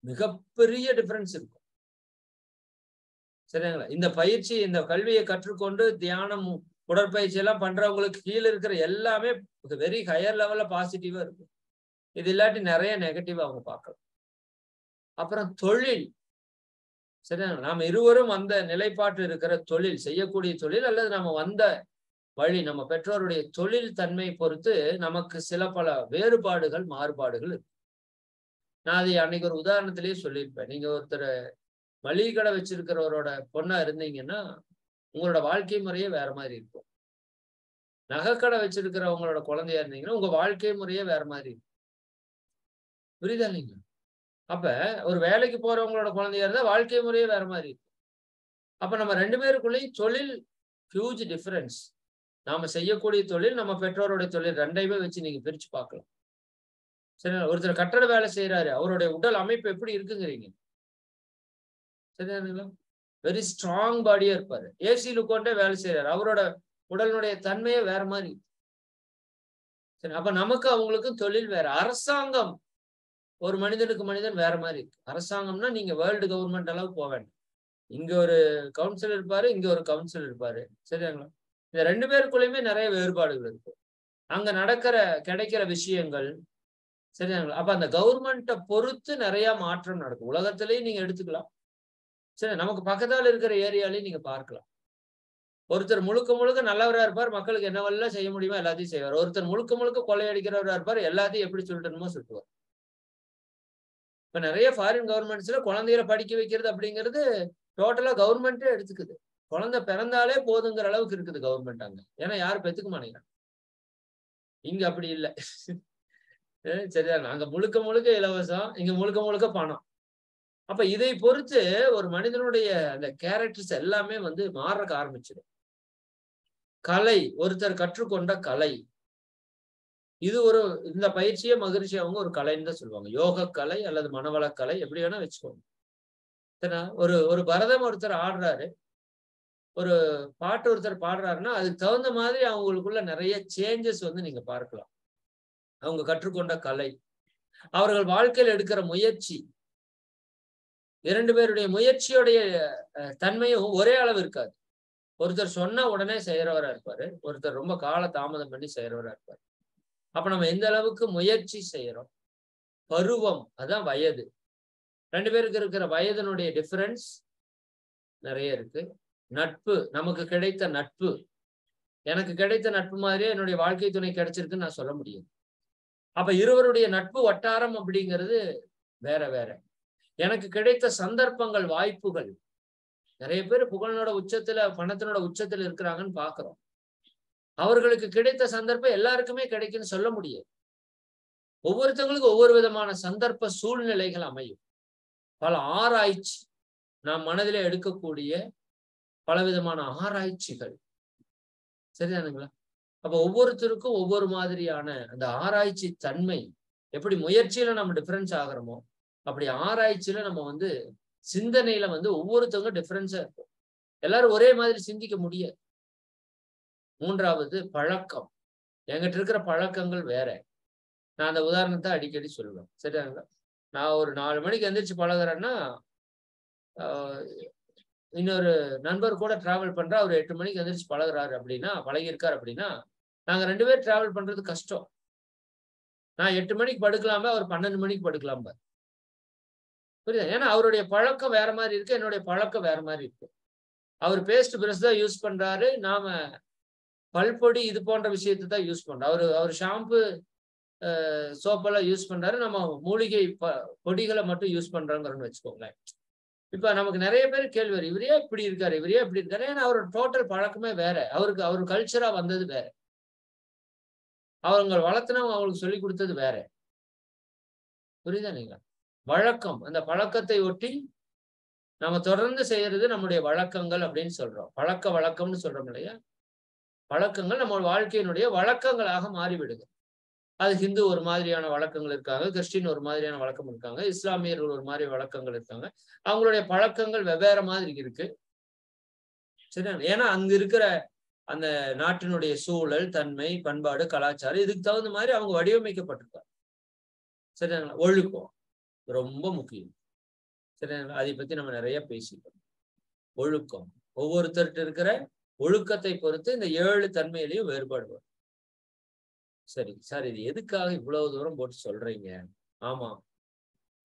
மிகப்பெரிய டிஃபரன்ஸ் இருக்கும். சரிங்களா? இந்த பயிற்சி, இந்த கல்வியை கற்றுக்கொண்டு தியானம், உடற்பயிற்சி எல்லாம் பண்றவங்களுக்கு கீழே இருக்கிற எல்லாமே வெரி ஹையர் லெவல்ல பாசிட்டிவா இருக்கும். இது இல்லாட்டி நிறைய நெகட்டிவா அவங்க பார்க்கலாம். அப்புறம் தொழில், சரியா? நாம இருவரும் அந்த நிலைப்பாட்டு இருக்கிற தொழில், செய்யக்கூடிய தொழில் அல்லது நம்ம வந்த வழி, நம்ம பெற்றோருடைய தொழில் தன்மை பொறுத்து நமக்கு சில பல வேறுபாடுகள், மாறுபாடுகள் இருக்கு. நான் அதை அன்னைக்கு ஒரு உதாரணத்திலேயே சொல்லியிருப்பேன். நீங்க ஒருத்தர் மளிகை கடை வச்சிருக்கிறவரோட பொண்ணா இருந்தீங்கன்னா உங்களோட வாழ்க்கை முறையே வேற மாதிரி இருக்கும். நகைக்கடை வச்சிருக்கிறவங்களோட குழந்தையா இருந்தீங்கன்னா உங்க வாழ்க்கை முறையே வேற மாதிரி இருக்கும். புரியுதா இல்லைங்க? அப்ப ஒரு வேலைக்கு போறவங்களோட குழந்தையா இருந்தா வாழ்க்கை முறையே வேற மாதிரி இருக்கும். அப்ப நம்ம ரெண்டு பேருக்குள்ளேயும் தொழில் ஹியூஜ் டிஃபரன்ஸ். நாம செய்யக்கூடிய தொழில், நம்ம பெற்றோருடைய தொழில் ரெண்டையுமே வச்சு நீங்க பிரிச்சு பார்க்கலாம். சரி, ஒருத்தர் கட்டட வேலை செய்யறாரு, அவருடைய உடல் அமைப்பு எப்படி இருக்குங்கிறீங்க? சரிங்களா? வெரி ஸ்ட்ராங் பாடியா இருப்பாரு. ஏசியில் உட்காண்டே வேலை செய்யறாரு, அவரோட உடலுடைய தன்மையே வேற மாதிரி. சரி, அப்ப நமக்கு அவங்களுக்கும் தொழில் வேற. அரசாங்கம், ஒரு மனிதனுக்கு மனிதன் வேற மாதிரி இருக்கு. அரசாங்கம்னா நீங்க வேர்ல்டு கவர்மெண்ட் அளவு போக வேண்டாம். இங்க ஒரு கவுன்சில் இருப்பாரு, இங்க ஒரு கவுன்சில் இருப்பாரு. சரிங்களா? இந்த ரெண்டு பேருக்குள்ளயுமே நிறைய வேறுபாடுகள் இருக்கு. அங்க கிடைக்கிற விஷயங்கள், சரிங்களா? அப்ப அந்த கவர்மெண்ட்டை பொறுத்து நிறைய மாற்றம் நடக்கும். உலகத்திலேயே நீங்க எடுத்துக்கலாம். சரி, நமக்கு பக்கத்தால் இருக்கிற ஏரியாலையும் நீங்க பார்க்கலாம். ஒருத்தர் முழுக்க முழுக்க நல்லவரா இருப்பார், மக்களுக்கு என்னவெல்லாம் செய்ய முடியுமோ எல்லாத்தையும் செய்வார். ஒருத்தர் முழுக்க முழுக்க கொள்ளையடிக்கிறவரா இருப்பார், எல்லாத்தையும் எப்படி சொல்லணுமோ சுட்டுவார். இப்ப நிறைய ஃபாரின் கவர்மெண்ட்ஸ்ல குழந்தைகளை படிக்க வைக்கிறது அப்படிங்கிறது டோட்டலா கவர்மெண்ட்டே எடுத்துக்குது. குழந்தை பிறந்தாலே போதுங்கிற அளவுக்கு இருக்குது கவர்மெண்ட் அங்க. ஏன்னா யாரும் பெத்துக்க மாட்டேங்கிறாங்க. இங்க அப்படி இல்லை. சரியா? அங்க முழுக்க முழுக்க இலவசம், இங்க முழுக்க முழுக்க பணம். அப்ப இதை பொறுத்து ஒரு மனிதனுடைய அந்த கேரக்டர்ஸ் எல்லாமே மாறக்க ஆரம்பிச்சிடும். கலை, ஒருத்தர் கற்றுக்கொண்ட கலை, இது இந்த பயிற்சியே மகிழ்ச்சி அவங்க ஒரு கலைன்னு தான் சொல்லுவாங்க. யோக கலை அல்லது மனவளக்கலை, எப்படி வேணா வச்சுக்கோங்க. ஒரு பரதம் ஒருத்தர் ஆடுறாரு, ஒரு பாட்டு ஒருத்தர் பாடுறாருன்னா அதுக்கு தகுந்த மாதிரி அவங்களுக்குள்ள நிறைய சேஞ்சஸ் நீங்க பார்க்கலாம். அவங்க கற்றுக்கொண்ட கலை, அவர்கள் வாழ்க்கையில் எடுக்கிற முயற்சி, இரண்டு பேருடைய முயற்சியுடைய தன்மையும் ஒரே அளவு இருக்காது. ஒருத்தர் சொன்னா உடனே செய்யறவரா இருப்பாரு, ஒருத்தர் ரொம்ப கால தாமதம் பண்ணி செய்யறவரா இருப்பாரு. அப்ப நம்ம எந்த அளவுக்கு முயற்சி செய்யறோம். பருவம், அதான் வயது. ரெண்டு பேருக்கு இருக்கிற வயதினுடைய டிஃபரன்ஸ் நிறைய இருக்கு. நட்பு, நமக்கு கிடைத்த நட்பு, எனக்கு கிடைத்த நட்பு மாதிரியே என்னுடைய வாழ்க்கை துணை கிடைச்சிருக்குன்னு நான் சொல்ல முடியும். அப்ப இருவருடைய நட்பு வட்டாரம் அப்படிங்கிறது வேற வேற. எனக்கு கிடைத்த சந்தர்ப்பங்கள், வாய்ப்புகள், நிறைய பேர் புகழனோட உச்சத்துல, பணத்தினோட உச்சத்துல இருக்கிறாங்கன்னு பாக்குறோம். அவர்களுக்கு கிடைத்த சந்தர்ப்பம் எல்லாருக்குமே கிடைக்குன்னு சொல்ல முடியாது. ஒவ்வொருத்தவங்களுக்கும் ஒவ்வொரு விதமான சந்தர்ப்ப சூழ்நிலைகள் அமையும். பல ஆராய்ச்சி, நாம் மனதிலே எடுக்கக்கூடிய பலவிதமான ஆராய்ச்சிகள், சரிதானுங்களா? அப்ப ஒவ்வொருத்தருக்கும் ஒவ்வொரு மாதிரியான அந்த ஆராய்ச்சி தன்மை எப்படி முயற்சியில நம்ம டிஃபரன்ஸ் ஆகிறோமோ, அப்படி ஆராய்ச்சியில நம்ம வந்து சிந்தனையில வந்து ஒவ்வொருத்தவங்க டிஃபரன்ஸா இருக்கும். எல்லாரும் ஒரே மாதிரி சிந்திக்க முடியாது. 3வது பழக்கம். என்கிட்ட இருக்கிற பழக்கங்கள் வேற. நான் அந்த உதாரணத்தை அடிக்கடி சொல்லுவேன். சரியாங்களா? நான் ஒரு 4 மணிக்கு எந்திரிச்சு பழகுறேன்னா, இன்னொரு நண்பர் கூட டிராவல் பண்றா. அவர் 8 மணிக்கு எந்திரிச்சு பழகுறாரு அப்படின்னா, பழகியிருக்காரு அப்படின்னா, நாங்க 2 பேரும் டிராவல் பண்றது கஷ்டம். நான் 8 மணிக்கு படுக்கலாம்பேன், அவர் 12 மணிக்கு படுக்கலாம்பார். புரியுதா? ஏன்னா அவருடைய பழக்கம் வேற மாரி இருக்கு. என்னுடைய பழக்கம் வேற மாரி இருக்கு. அவர் பேஸ்ட் பிரஷ் தான் யூஸ் பண்றாரு. நாம பல்பொடி இது போன்ற விஷயத்த தான் யூஸ் பண்றோம். அவரு ஷாம்பு, சோப்பெல்லாம் யூஸ் பண்றாரு. நம்ம மூலிகை பொடிகள மட்டும் யூஸ் பண்றோம்ங்கறன்னு வச்சுக்கோங்களேன். இப்ப நமக்கு நெறைய பேர் கேள்வி வரும். இவரு ஏன் இப்படி இருக்காரு? இவரு ஏன் இப்படி இருக்காரு? ஏன்னா அவரோட டோட்டல் பழக்கமே வேற. அவரு கல்ச்சரா வந்தது வேற. அவங்க வளர்த்துனவங்க அவங்களுக்கு சொல்லிக் குடுத்தது வேற. புரியுதா இல்லைங்களா? வழக்கம். அந்த பழக்கத்தை ஒட்டி நம்ம தொடர்ந்து செய்யறது நம்முடைய வழக்கங்கள் அப்படின்னு சொல்றோம். பழக்க வழக்கம்னு சொல்றோம் இல்லையா? பழக்கங்கள் நம்ம வாழ்க்கையினுடைய வழக்கங்களாக மாறிவிடுது. அது ஹிந்து ஒரு மாதிரியான வழக்கங்கள் இருக்காங்க. கிறிஸ்டின் ஒரு மாதிரியான வழக்கம் இருக்காங்க. இஸ்லாமியர்கள் ஒரு மாதிரி வழக்கங்கள் இருக்காங்க. அவங்களுடைய பழக்கங்கள் வெவ்வேறு மாதிரி இருக்கு. சரியா? ஏன்னா அங்க இருக்கிற அந்த நாட்டினுடைய சூழல், தன்மை, பண்பாடு, கலாச்சாரம் இதுக்கு தகுந்த மாதிரி அவங்க வடிவமைக்கப்பட்டிருக்காங்க. சரிங்களா? ஒழுக்கம் ரொம்ப முக்கியம். சரிங்களா? அதை பத்தி நம்ம நிறைய பேசிட்டோம். ஒழுக்கம். ஒவ்வொருத்தர்கிட்ட இருக்கிற ஒழுக்கத்தை பொறுத்து இந்த 7 தன்மையிலையும் வேறுபாடு வரும். சரி சார், இது எதுக்காக இவ்வளவு தூரம் போட்டு சொல்றீங்க? ஆமா,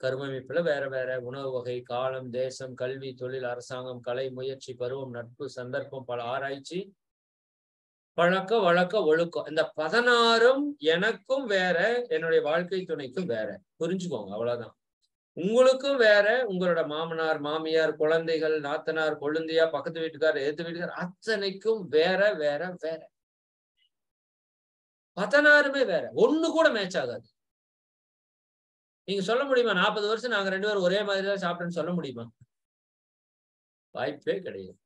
கருமமைப்புல வேற வேற உணவு வகை, காலம், தேசம், கல்வி, தொழில், அரசாங்கம், கலை, முயற்சி, பருவம், நட்பு, சந்தர்ப்பம், பல ஆராய்ச்சி, பழக்க வழக்க ஒழுக்கம். இந்த 16ம் எனக்கும் வேற, என்னுடைய வாழ்க்கை துணைக்கும் வேற. புரிஞ்சுக்கோங்க, அவ்வளவுதான். உங்களுக்கும் வேற, உங்களோட மாமனார், மாமியார், குழந்தைகள், நாத்தனார், கொழுந்தியா, பக்கத்து வீட்டுக்காரர், எதிர்த்து வீட்டுக்காரர் அத்தனைக்கும் வேற வேற வேற. 16மே வேற. ஒண்ணு கூட மேட்ச் ஆகாது. நீங்க சொல்ல முடியுமா? 40 வருஷம் நாங்க 2 பேரும் ஒரே மாதிரி தான் சாப்பிட்டோம்னு சொல்ல முடியுமா? வாய்ப்பே கிடையாது.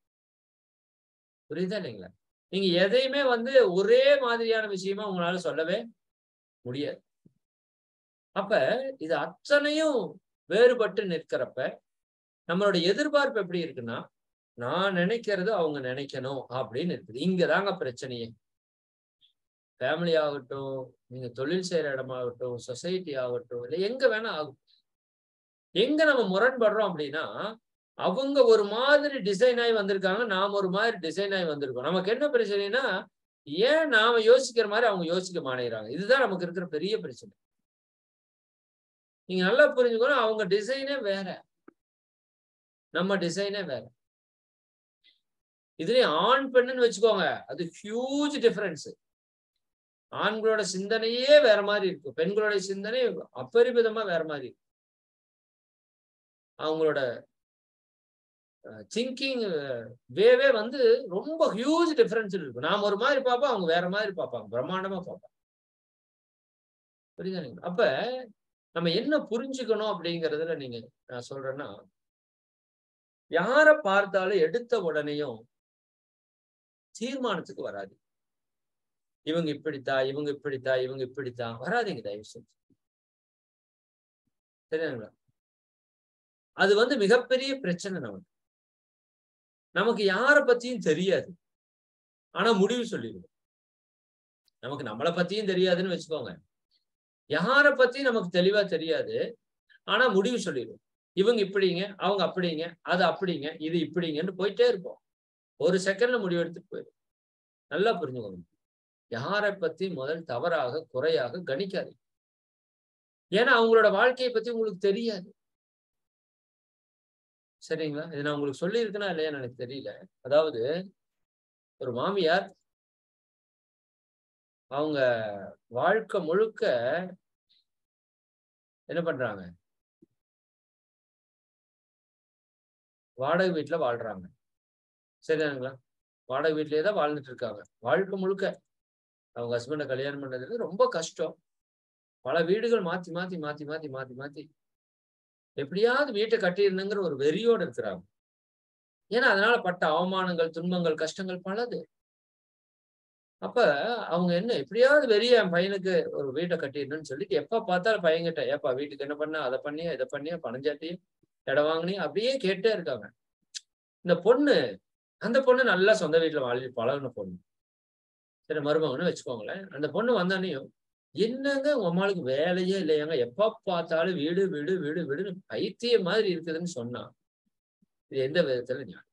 புரியுதா இல்லைங்களா? நீங்க எதையுமே வந்து ஒரே மாதிரியான விஷயமா உங்களால சொல்லவே முடியாது. அப்ப இது அத்தனையும் வேறுபட்டு நிற்கிறப்ப, நம்மளுடைய எதிர்பார்ப்பு எப்படி இருக்குன்னா, நான் நினைக்கிறது அவங்க நினைக்கணும் அப்படின்னு இருக்குது. இங்கதாங்க பிரச்சனையே. ஃபேமிலி ஆகட்டும், நீங்க தொழில் செய்யற இடமாகட்டும், சொசைட்டி ஆகட்டும், இல்ல எங்க வேணா ஆகும். எங்க நம்ம முரண்படுறோம் அப்படின்னா, அவங்க ஒரு மாதிரி டிசைன் ஆகி வந்திருக்காங்க. நாம ஒரு மாதிரி டிசைன் ஆகி வந்திருக்கோம். நமக்கு என்ன பிரச்சனைனா, ஏன் நாம யோசிக்கிற மாதிரி அவங்க யோசிக்க மாட்டேங்கிறாங்க. இதுதான் நமக்கு இருக்கிற பெரிய பிரச்சனை. நீங்க நல்லா புரிஞ்சுக்கணும், அவங்க டிசைனே வேற. நம்ம டிசைனே வேற. இதுலயும் ஆண் பெண்ணுன்னு வச்சுக்கோங்க. அது ஹியூஜ் டிஃபரன்ஸ். ஆண்களோட சிந்தனையே வேற மாதிரி இருக்கும். பெண்களுடைய சிந்தனை அப்பரிமிதமா வேற மாதிரி இருக்கும். அவங்களோட திங்கிங் வேவே வந்து ரொம்ப ஹியூஜ் டிஃபரன்ஸ் இருக்கும். நாம ஒரு மாதிரி பார்ப்போம், அவங்க வேற மாதிரி பார்ப்பாங்க. பிரம்மாண்டமா பார்ப்பாங்க. புரியுதா? அப்ப நம்ம என்ன புரிஞ்சுக்கணும் அப்படிங்கறதுல நீங்க நான் சொல்றேன்னா, யார பார்த்தாலும் எடுத்த உடனேயும் தீர்மானத்துக்கு வராது. இவங்க இப்படித்தான், இவங்க இப்படித்தான், இவங்க இப்படித்தான் வராதீங்க தயவு செஞ்சு. சரிங்களா? அது வந்து மிகப்பெரிய பிரச்சனை நமக்கு. நமக்கு யார பத்தியும் தெரியாது. ஆனா முடிவு சொல்லிடுவோம். நமக்கு நம்மளை பத்தியும் தெரியாதுன்னு வச்சுக்கோங்க. யார பத்தியும் நமக்கு தெளிவா தெரியாது. ஆனா முடிவு சொல்லிடுவோம். இவங்க இப்படிங்க, அவங்க அப்படிங்க, அது அப்படிங்க, இது இப்படிங்கன்னு போயிட்டே இருப்போம். ஒரு செகண்ட்ல முடிவு எடுத்துட்டு போயிடும். நல்லா புரிஞ்சுக்கோங்க. யாரை பத்தி முதல் தவறாக, குறையாக கணிக்காதீங்க. ஏன்னா அவங்களோட வாழ்க்கையை பத்தி உங்களுக்கு தெரியாது. சரிங்களா? இது நான் உங்களுக்கு சொல்லியிருக்கேனா இல்லையான்னு எனக்கு தெரியல. அதாவது ஒரு மாமியார் அவங்க வாழ்க்கை முழுக்க என்ன பண்றாங்க? வாடகை வீட்டுல வாழ்றாங்க. சரிதானுங்களா? வாடகை வீட்லயே தான் வாழ்ந்துட்டு இருக்காங்க. வாழ்க்கை முழுக்க. அவங்க ஹஸ்பண்ட கல்யாணம் பண்ணதுல ரொம்ப கஷ்டம். பல வீடுகள் மாத்தி மாத்தி மாத்தி மாத்தி மாத்தி மாத்தி எப்படியாவது வீட்டை கட்டிடணுங்கிற ஒரு வெறியோட இருக்கிறாங்க. ஏன்னா அதனால பட்ட அவமானங்கள், துன்பங்கள், கஷ்டங்கள் பலது. அப்ப அவங்க என்ன எப்படியாவது வெளியே என் பையனுக்கு ஒரு வீட்டை கட்டிடணும்னு சொல்லிட்டு எப்ப பார்த்தாலும் பையன்கிட்ட ஏப்பா வீட்டுக்கு என்ன பண்ண, அதை பண்ணியா, இதை பண்ணியா, பணம் சாட்டியா, இடம் வாங்கினியா, அப்படியே கேட்டே இருக்காங்க. இந்த பொண்ணு, அந்த பொண்ணு நல்லா சொந்த வீட்டுல பழகின பொண்ணு. சரி, மருமகன்னு வச்சுக்கோங்களேன். அந்த பொண்ணு வந்தானையும், என்னங்க உங்க அம்மாளுக்கு வேலையே இல்லையாங்க, எப்ப பார்த்தாலும் வீடு வீடு வீடு வீடுன்னு பைத்தியம் மாதிரி இருக்குதுன்னு சொன்னா, இது எந்த விதத்துல ஞானம்?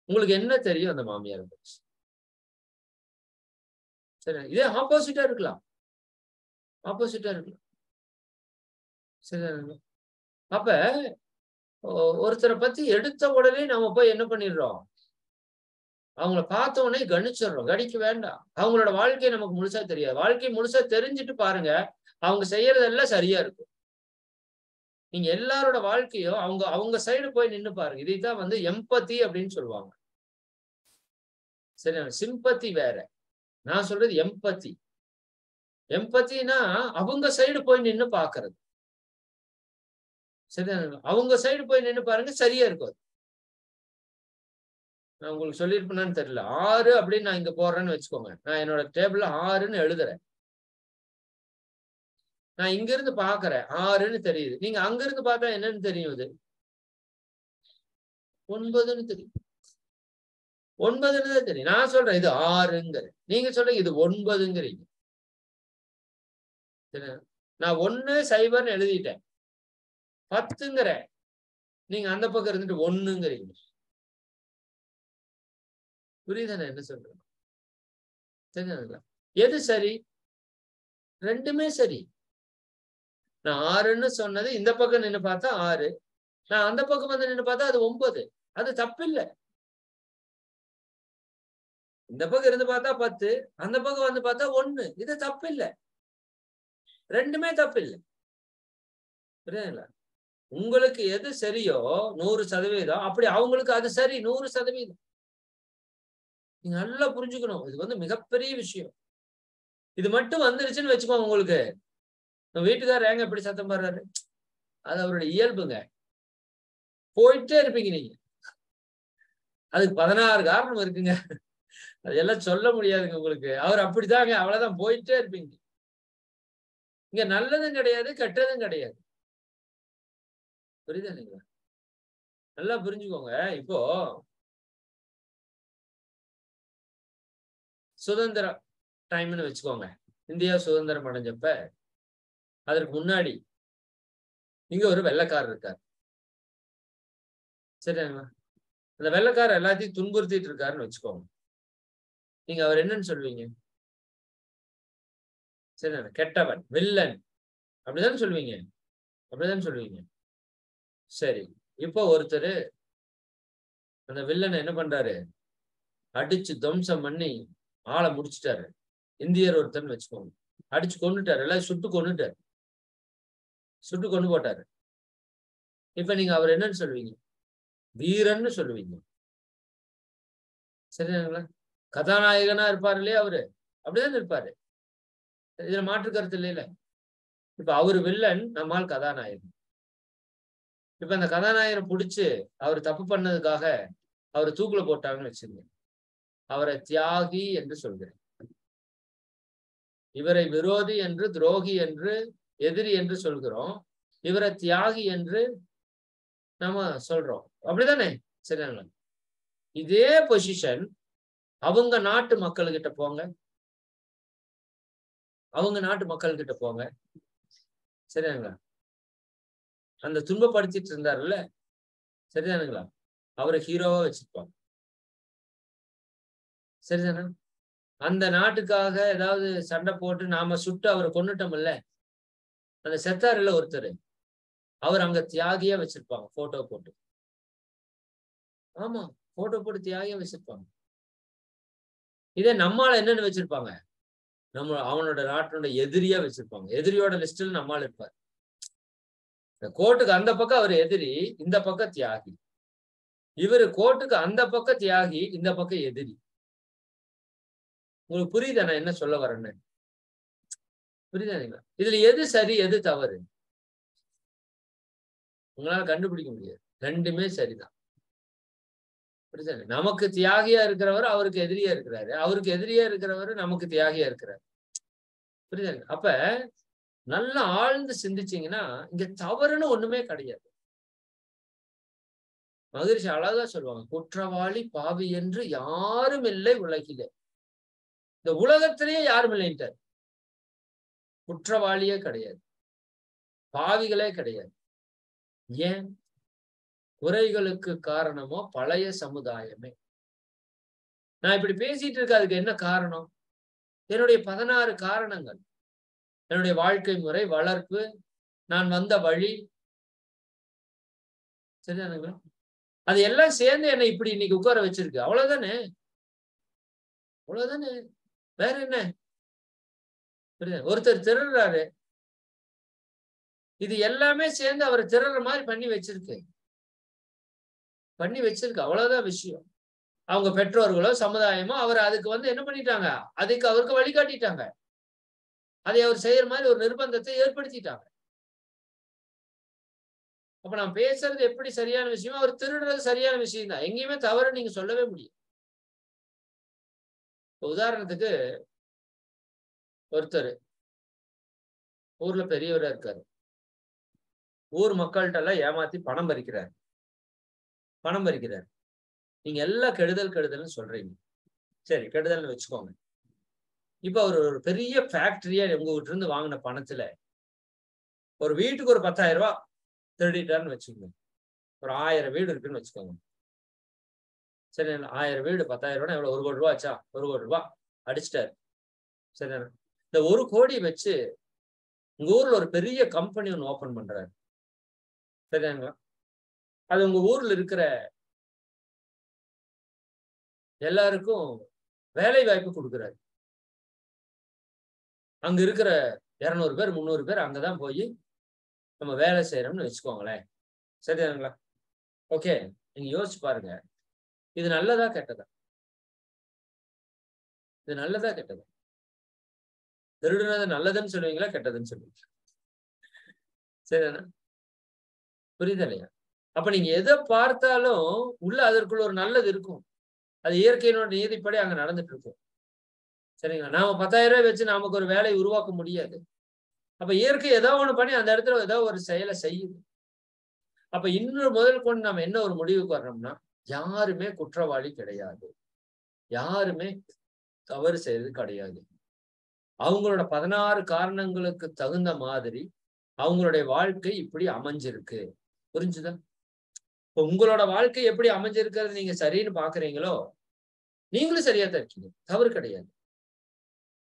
உங்களுக்கு என்ன தெரியும் அந்த மாமியார் பத்தி? சரி, இதே ஆப்போசிட்டா இருக்கலாம், ஆப்போசிட்டா இருக்கலாம். சரி, அப்ப ஒருத்தரை பத்தி எடுத்த உடனே நம்ம போய் என்ன பண்ணிடுறோம், அவங்கள பார்த்த உடனே கணிச்சிடுறோம். கணிக்க வேண்டாம். அவங்களோட வாழ்க்கையை நமக்கு முழுசா தெரியாது. வாழ்க்கையை முழுசா தெரிஞ்சுட்டு பாருங்க, அவங்க செய்யறதெல்லாம் சரியா இருக்கும். நீங்க எல்லாரோட வாழ்க்கையும் அவங்க அவங்க சைடு போய் நின்னு பாருங்க. இதைத்தான் வந்து எம்பத்தி அப்படின்னு சொல்லுவாங்க. சரி, சிம்பத்தி வேற. நான் சொல்றது எம்பத்தி. எம்பத்தினா அவங்க சைடு போய் நின்னு பாக்குறது. சரி, அவங்க சைடு போய் நின்னு பாருங்க, சரியா இருக்கும். நான் உங்களுக்கு சொல்லியிருப்பேன்னு தெரியல. 6 அப்படின்னு நான் இங்க போடுறேன்னு வச்சுக்கோங்க. நான் என்னோட டேபிள்ல 6ன்னு எழுதுறேன். நான் இங்க இருந்து பாக்குறேன் 6ன்னு தெரியுது. நீங்க அங்க இருந்து பார்த்தா என்னன்னு தெரியும்? இது 9ன்னு தெரியும். 9ன்னு தான் தெரியும். நான் சொல்றேன் இது 6ங்கிறேன். நீங்க சொல்றீங்க இது 9ங்கிறீங்க. நான் 1 0ன்னு எழுதிட்டேன். 10ங்கிறேன். நீங்க அந்த பக்கம் இருந்துட்டு 1ங்கிறீங்க. புரியுதா நான் என்ன சொல்றேன்? தெரியாதுங்களா? எது சரி? ரெண்டுமே சரி. நான் 6ன்னு சொன்னது இந்த பக்கம் நின்னு பார்த்தா 6. நான் அந்த பக்கம் வந்து நின்னு பார்த்தா அது 9. அது தப்பு இல்ல. இந்த பக்கம் இருந்து பார்த்தா 10, அந்த பக்கம் வந்து பார்த்தா 1. இது தப்பு இல்ல. ரெண்டுமே தப்பு இல்ல. புரியுதுங்களா? உங்களுக்கு எது சரியோ 100% அப்படி அவங்களுக்கு அது சரி 100%. நீங்க நல்லா புரிஞ்சுக்கணும். இது வந்து மிகப்பெரிய விஷயம். இது மட்டும் வந்துருச்சுன்னு வச்சுக்கோங்க உங்களுக்கு. வீட்டுக்காரர் ஏங்க இப்படி சத்தம் போடுறாரு? அது அவருடைய இயல்புங்க. போயிட்டே இருப்பீங்க நீங்க. அதுக்கு 16 காரணம் இருக்குங்க. அதெல்லாம் சொல்ல முடியாதுங்க உங்களுக்கு. அவர் அப்படிதாங்க. அவ்வளவுதான், போயிட்டே இருப்பீங்க. இங்க நல்லதும் கிடையாது, கெட்டதும் கிடையாது. புரியுதா இல்லைங்களா? நல்லா புரிஞ்சுக்கோங்க. இப்போ சுதந்திர டைம்னு வச்சுக்கோங்க. இந்தியா சுதந்திரம் அடைஞ்சப்ப அதற்கு முன்னாடி இங்க ஒரு வெள்ளைக்காரர் இருக்காரு. சரிங்களா? அந்த வெள்ளைக்காரர் எல்லாத்தையும் துன்புறுத்திட்டு இருக்காருன்னு வச்சுக்கோங்க. நீங்க அவர் என்னன்னு சொல்லுவீங்க? சரி, கெட்டவன், வில்லன் அப்படிதான் சொல்லுவீங்க. அப்படிதான் சொல்லுவீங்க. சரி, இப்போ ஒருத்தர் அந்த வில்லனை என்ன பண்றாரு? அடிச்சு துவம்சம் பண்ணி ஆளை முடிச்சுட்டாரு. இந்தியர் ஒருத்தர்னு வச்சுக்கோங்க. அடிச்சு கொன்னுட்டாரு. எல்லாம் சுட்டு கொன்னுட்டாரு. சுட்டு கொண்டு போட்டாரு. இப்ப நீங்க அவர் என்னன்னு சொல்லுவீங்க? வீரன்னு சொல்லுவீங்க. சரிங்களா? கதாநாயகனா இருப்பாரு இல்லையா அவரு? அப்படிதான் இருப்பாரு. இதுல மாற்று கருத்து இல்லையில. இப்ப அவரு வில்லன், நம்மால் கதாநாயகன். இப்ப அந்த கதாநாயகனை புடிச்சு அவர் தப்பு பண்ணதுக்காக அவரை தூக்குல போட்டாங்கன்னு வச்சுங்க. அவரை தியாகி என்று சொல்கிறேன். இவரை விரோதி என்று, துரோகி என்று, எதிரி என்று சொல்கிறோம். இவரை தியாகி என்று நம்ம சொல்றோம். அப்படிதானே? சரிங்களா? இதே பொசிஷன் அவங்க நாட்டு மக்கள்கிட்ட போங்க. அவங்க நாட்டு மக்கள்கிட்ட போங்க. சரியானுங்களா? அந்த துன்பப்படுத்திட்டு இருந்தாருல்ல, சரிதானுங்களா? அவரை ஹீரோவா வச்சிருப்பாங்க. சரிதானே? அந்த நாட்டுக்காக ஏதாவது சண்டை போட்டு நாம சுட்டு அவரை கொன்னுட்டோம்ல, அந்த செத்தாருல ஒருத்தர், அவர் அங்க தியாகியா வச்சிருப்பாங்க போட்டோ போட்டு. ஆமா, போட்டோ போட்டு தியாகியா வச்சிருப்பாங்க. இதே நம்மால என்னன்னு வச்சிருப்பாங்க? நம்ம அவனோட நாட்டோட எதிரியா வச்சிருப்பாங்க. எதிரியோட லிஸ்ட்ல நம்மால் இருப்பார். கோர்ட்டுக்கு அந்த பக்கம் அவர் எதிரி, இந்த பக்கம் தியாகி. இவரு கோர்ட்டுக்கு அந்த பக்கம் தியாகி, இந்த பக்கம் எதிரி. உங்களுக்கு புரியுதா நான் என்ன சொல்ல வரேன்னு? புரியுதா? இதுல எது சரி, எது தவறு? உங்களால கண்டுபிடிக்க முடியாது. ரெண்டுமே சரிதான். புரியுது? நமக்கு தியாகியா இருக்கிறவர் அவருக்கு எதிரியா இருக்கிறாரு, அவருக்கு எதிரியா இருக்கிறவர் நமக்கு தியாகியா இருக்கிறாரு. புரியுது? அப்ப நல்லா ஆழ்ந்து சிந்திச்சீங்கன்னா இங்க தவறுன்னு ஒண்ணுமே கிடையாது. மகிழ்ச்சி அழகா சொல்லுவாங்க, குற்றவாளி பாவி என்று யாரும் இல்லை உலகிலே. இந்த உலகத்திலேயே யாரும் இல்லைன்ட்டார். குற்றவாளியே கிடையாது, பாவிகளே கிடையாது. ஏன்? குறைகளுக்கு காரணமோ பழைய சமுதாயமே. நான் இப்படி பேசிட்டு இருக்க அதுக்கு என்ன காரணம்? என்னுடைய 16 காரணங்கள். என்னுடைய வாழ்க்கை முறை, வளர்ப்பு, நான் வந்த வழி, சரிதானுங்களா? அது எல்லாம் சேர்ந்து என்னை இப்படி இன்னைக்கு உட்கார வச்சிருக்கு. அவ்வளவுதானே, அவ்வளவுதானே, வேற என்ன? ஒருத்தர் திருடுறாரு, இது எல்லாமே சேர்ந்து அவர் திருடுற மாதிரி பண்ணி வச்சிருக்கு, அவ்வளவுதான் விஷயம். அவங்க பெற்றோர்களோ சமுதாயமோ அவர் அதுக்கு என்ன பண்ணிட்டாங்க, அதுக்கு அவருக்கு வழிகாட்டிட்டாங்க, அதை அவர் செய்யற மாதிரி ஒரு நிர்பந்தத்தை ஏற்படுத்திட்டாங்க. அப்ப நான் பேசுறது எப்படி சரியான விஷயம், அவர் திருடுறது சரியான விஷயம் தான். எங்கேயுமே தவறு நீங்க சொல்லவே முடியும். உதாரணத்துக்கு ஒருத்தர் ஊர்ல பெரியவரா இருக்காரு, ஊர் மக்கள்கிட்ட எல்லாம் ஏமாத்தி பணம் பறிக்கிறார். நீங்க எல்லாம் கெடுதல்னு சொல்றீங்க, சரி கெடுதல்னு வச்சுக்கோங்க. இப்ப அவர் ஒரு பெரிய ஃபேக்டரியா உங்ககிட்ட இருந்து வாங்கின பணத்துல ஒரு வீட்டுக்கு ஒரு 10,000 ரூபாய் திருடிட்டாருன்னு வச்சுக்கோங்க. ஒரு 1000 வீடு இருக்குன்னு வச்சுக்கோங்க. சரி, 1000 வீடு 10,000 ரூபாய் எவ்வளவு? 1 கோடி ரூபாய் ஆச்சா? 1 கோடி ரூபாய் அடிச்சிட்டாரு. சரி, இந்த 1 கோடி வச்சு உங்க ஊர்ல ஒரு பெரிய கம்பெனி ஒன்று ஓபன் பண்றாரு. சரிங்களா? அது உங்க ஊர்ல இருக்கிற எல்லாருக்கும் வேலை வாய்ப்பு கொடுக்குறாரு. அங்க இருக்கிற 200 பேர் 300 பேர் அங்கதான் போய் நம்ம வேலை செய்யறோம்னு வச்சுக்கோங்களேன். சரிதானுங்களா? ஓகே, நீங்க யோசிச்சு பாருங்க, இது நல்லதா கெட்டதா? இது நல்லதா கெட்டதா? திருடுனது நல்லதுன்னு சொல்லுவீங்களா, கெட்டதுன்னு சொல்லுவீங்களா? சரிதானா? புரியுதா இல்லையா? அப்ப நீங்க எதை பார்த்தாலும் உள்ள அதற்குள்ள ஒரு நல்லது இருக்கும். அது இயற்கையினோட நீதிப்படி அங்க நடந்துட்டு இருக்கும். சரிங்களா? நாம 10,000 ரூபாய் வச்சு நமக்கு ஒரு வேலையை உருவாக்க முடியாது. அப்ப இயற்கை ஏதோ ஒண்ணு பண்ணி அந்த இடத்துல ஏதோ ஒரு செயலை செய்யுது. அப்ப இன்னொரு முதல் கொண்டு நம்ம என்ன ஒரு முடிவுக்கு வர்றோம்னா, யாருமே குற்றவாளி கிடையாது, யாருமே தவறு செய்யறது கிடையாது. அவங்களோட 16 காரணங்களுக்கு தகுந்த மாதிரி அவங்களுடைய வாழ்க்கை இப்படி அமைஞ்சிருக்கு. புரிஞ்சுதா? உங்களோட வாழ்க்கை எப்படி அமைஞ்சிருக்கிறது நீங்க சரின்னு பாக்குறீங்களோ, நீங்களும் சரியா தான் இருக்கீங்க, தவறு கிடையாது.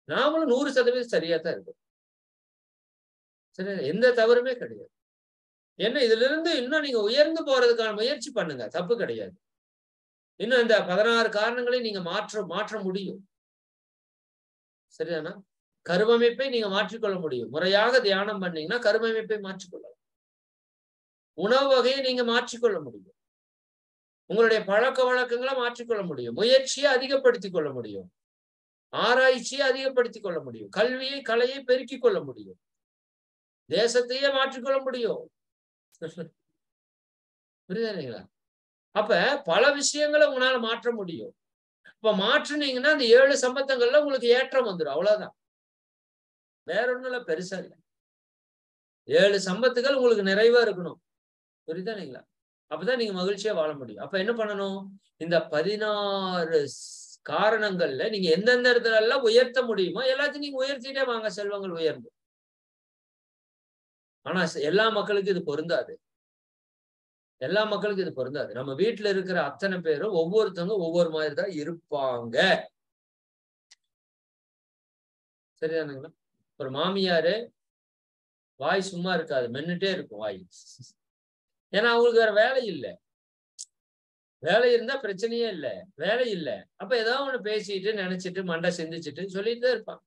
நாமளும் 100% சரியா தான் இருக்கும். சரி, எந்த தவறுமே கிடையாது. ஏன்னா இதுல இருந்து இன்னும் நீங்க உயர்ந்து போறதுக்கான முயற்சி பண்ணுங்க, தப்பு கிடையாது. இன்னும் இந்த 16 காரணங்களையும் நீங்க மாற்ற முடியும். சரிதானா? கருவமைப்பை நீங்க மாற்றிக்கொள்ள முடியும். முறையாக தியானம் பண்ணீங்கன்னா கருவமைப்பை மாற்றிக்கொள்ளலாம். உணவு வகையை நீங்க மாற்றிக்கொள்ள முடியும். உங்களுடைய பழக்க வழக்கங்களை மாற்றிக்கொள்ள முடியும். முயற்சியை அதிகப்படுத்திக் கொள்ள முடியும். ஆராய்ச்சியை அதிகப்படுத்திக் கொள்ள முடியும். கல்வியை, கலையை பெருக்கிக் கொள்ள முடியும். தேசத்தையே மாற்றிக்கொள்ள முடியும். புரியுதுங்களா? அப்ப பல விஷயங்களை உங்களால மாற்ற முடியும். இப்ப மாற்றினீங்கன்னா அந்த 7 சம்பந்தங்கள்ல உங்களுக்கு ஏற்றம் வந்துடும். அவ்வளவுதான், வேற ஒண்ணும் இல்ல, பெருசா இல்லை. 7 சம்பத்துகள் உங்களுக்கு நிறைவா இருக்கணும். புரியுதானுங்களா? அப்பதான் நீங்க மகிழ்ச்சியா வாழ முடியும். அப்ப என்ன பண்ணணும்? இந்த 16 காரணங்கள்ல நீங்க எந்தெந்த இடத்துல எல்லாம் உயர்த்த முடியுமோ எல்லாத்தையும் நீங்க உயர்த்திட்டே வாங்க, செல்வங்கள் உயர்ந்து. ஆனா எல்லா மக்களுக்கும் இது பொருந்தாது. நம்ம வீட்டுல இருக்கிற அத்தனை பேரும் ஒவ்வொருத்தவங்க ஒவ்வொரு மாதிரி தான் இருப்பாங்க. சரிதானுங்களா? ஒரு மாமியாரு வாய் சும்மா இருக்காது, மென்னுட்டே இருக்கும் வாய். ஏன்னா அவங்களுக்கு வேற வேலை இல்லை. வேலை இருந்தா பிரச்சனையே இல்லை, வேலை இல்லை. அப்ப ஏதாவது ஒண்ணு பேசிட்டு நினைச்சிட்டு மண்டை சிந்திச்சுட்டு சொல்லிட்டு தான் இருப்பாங்க.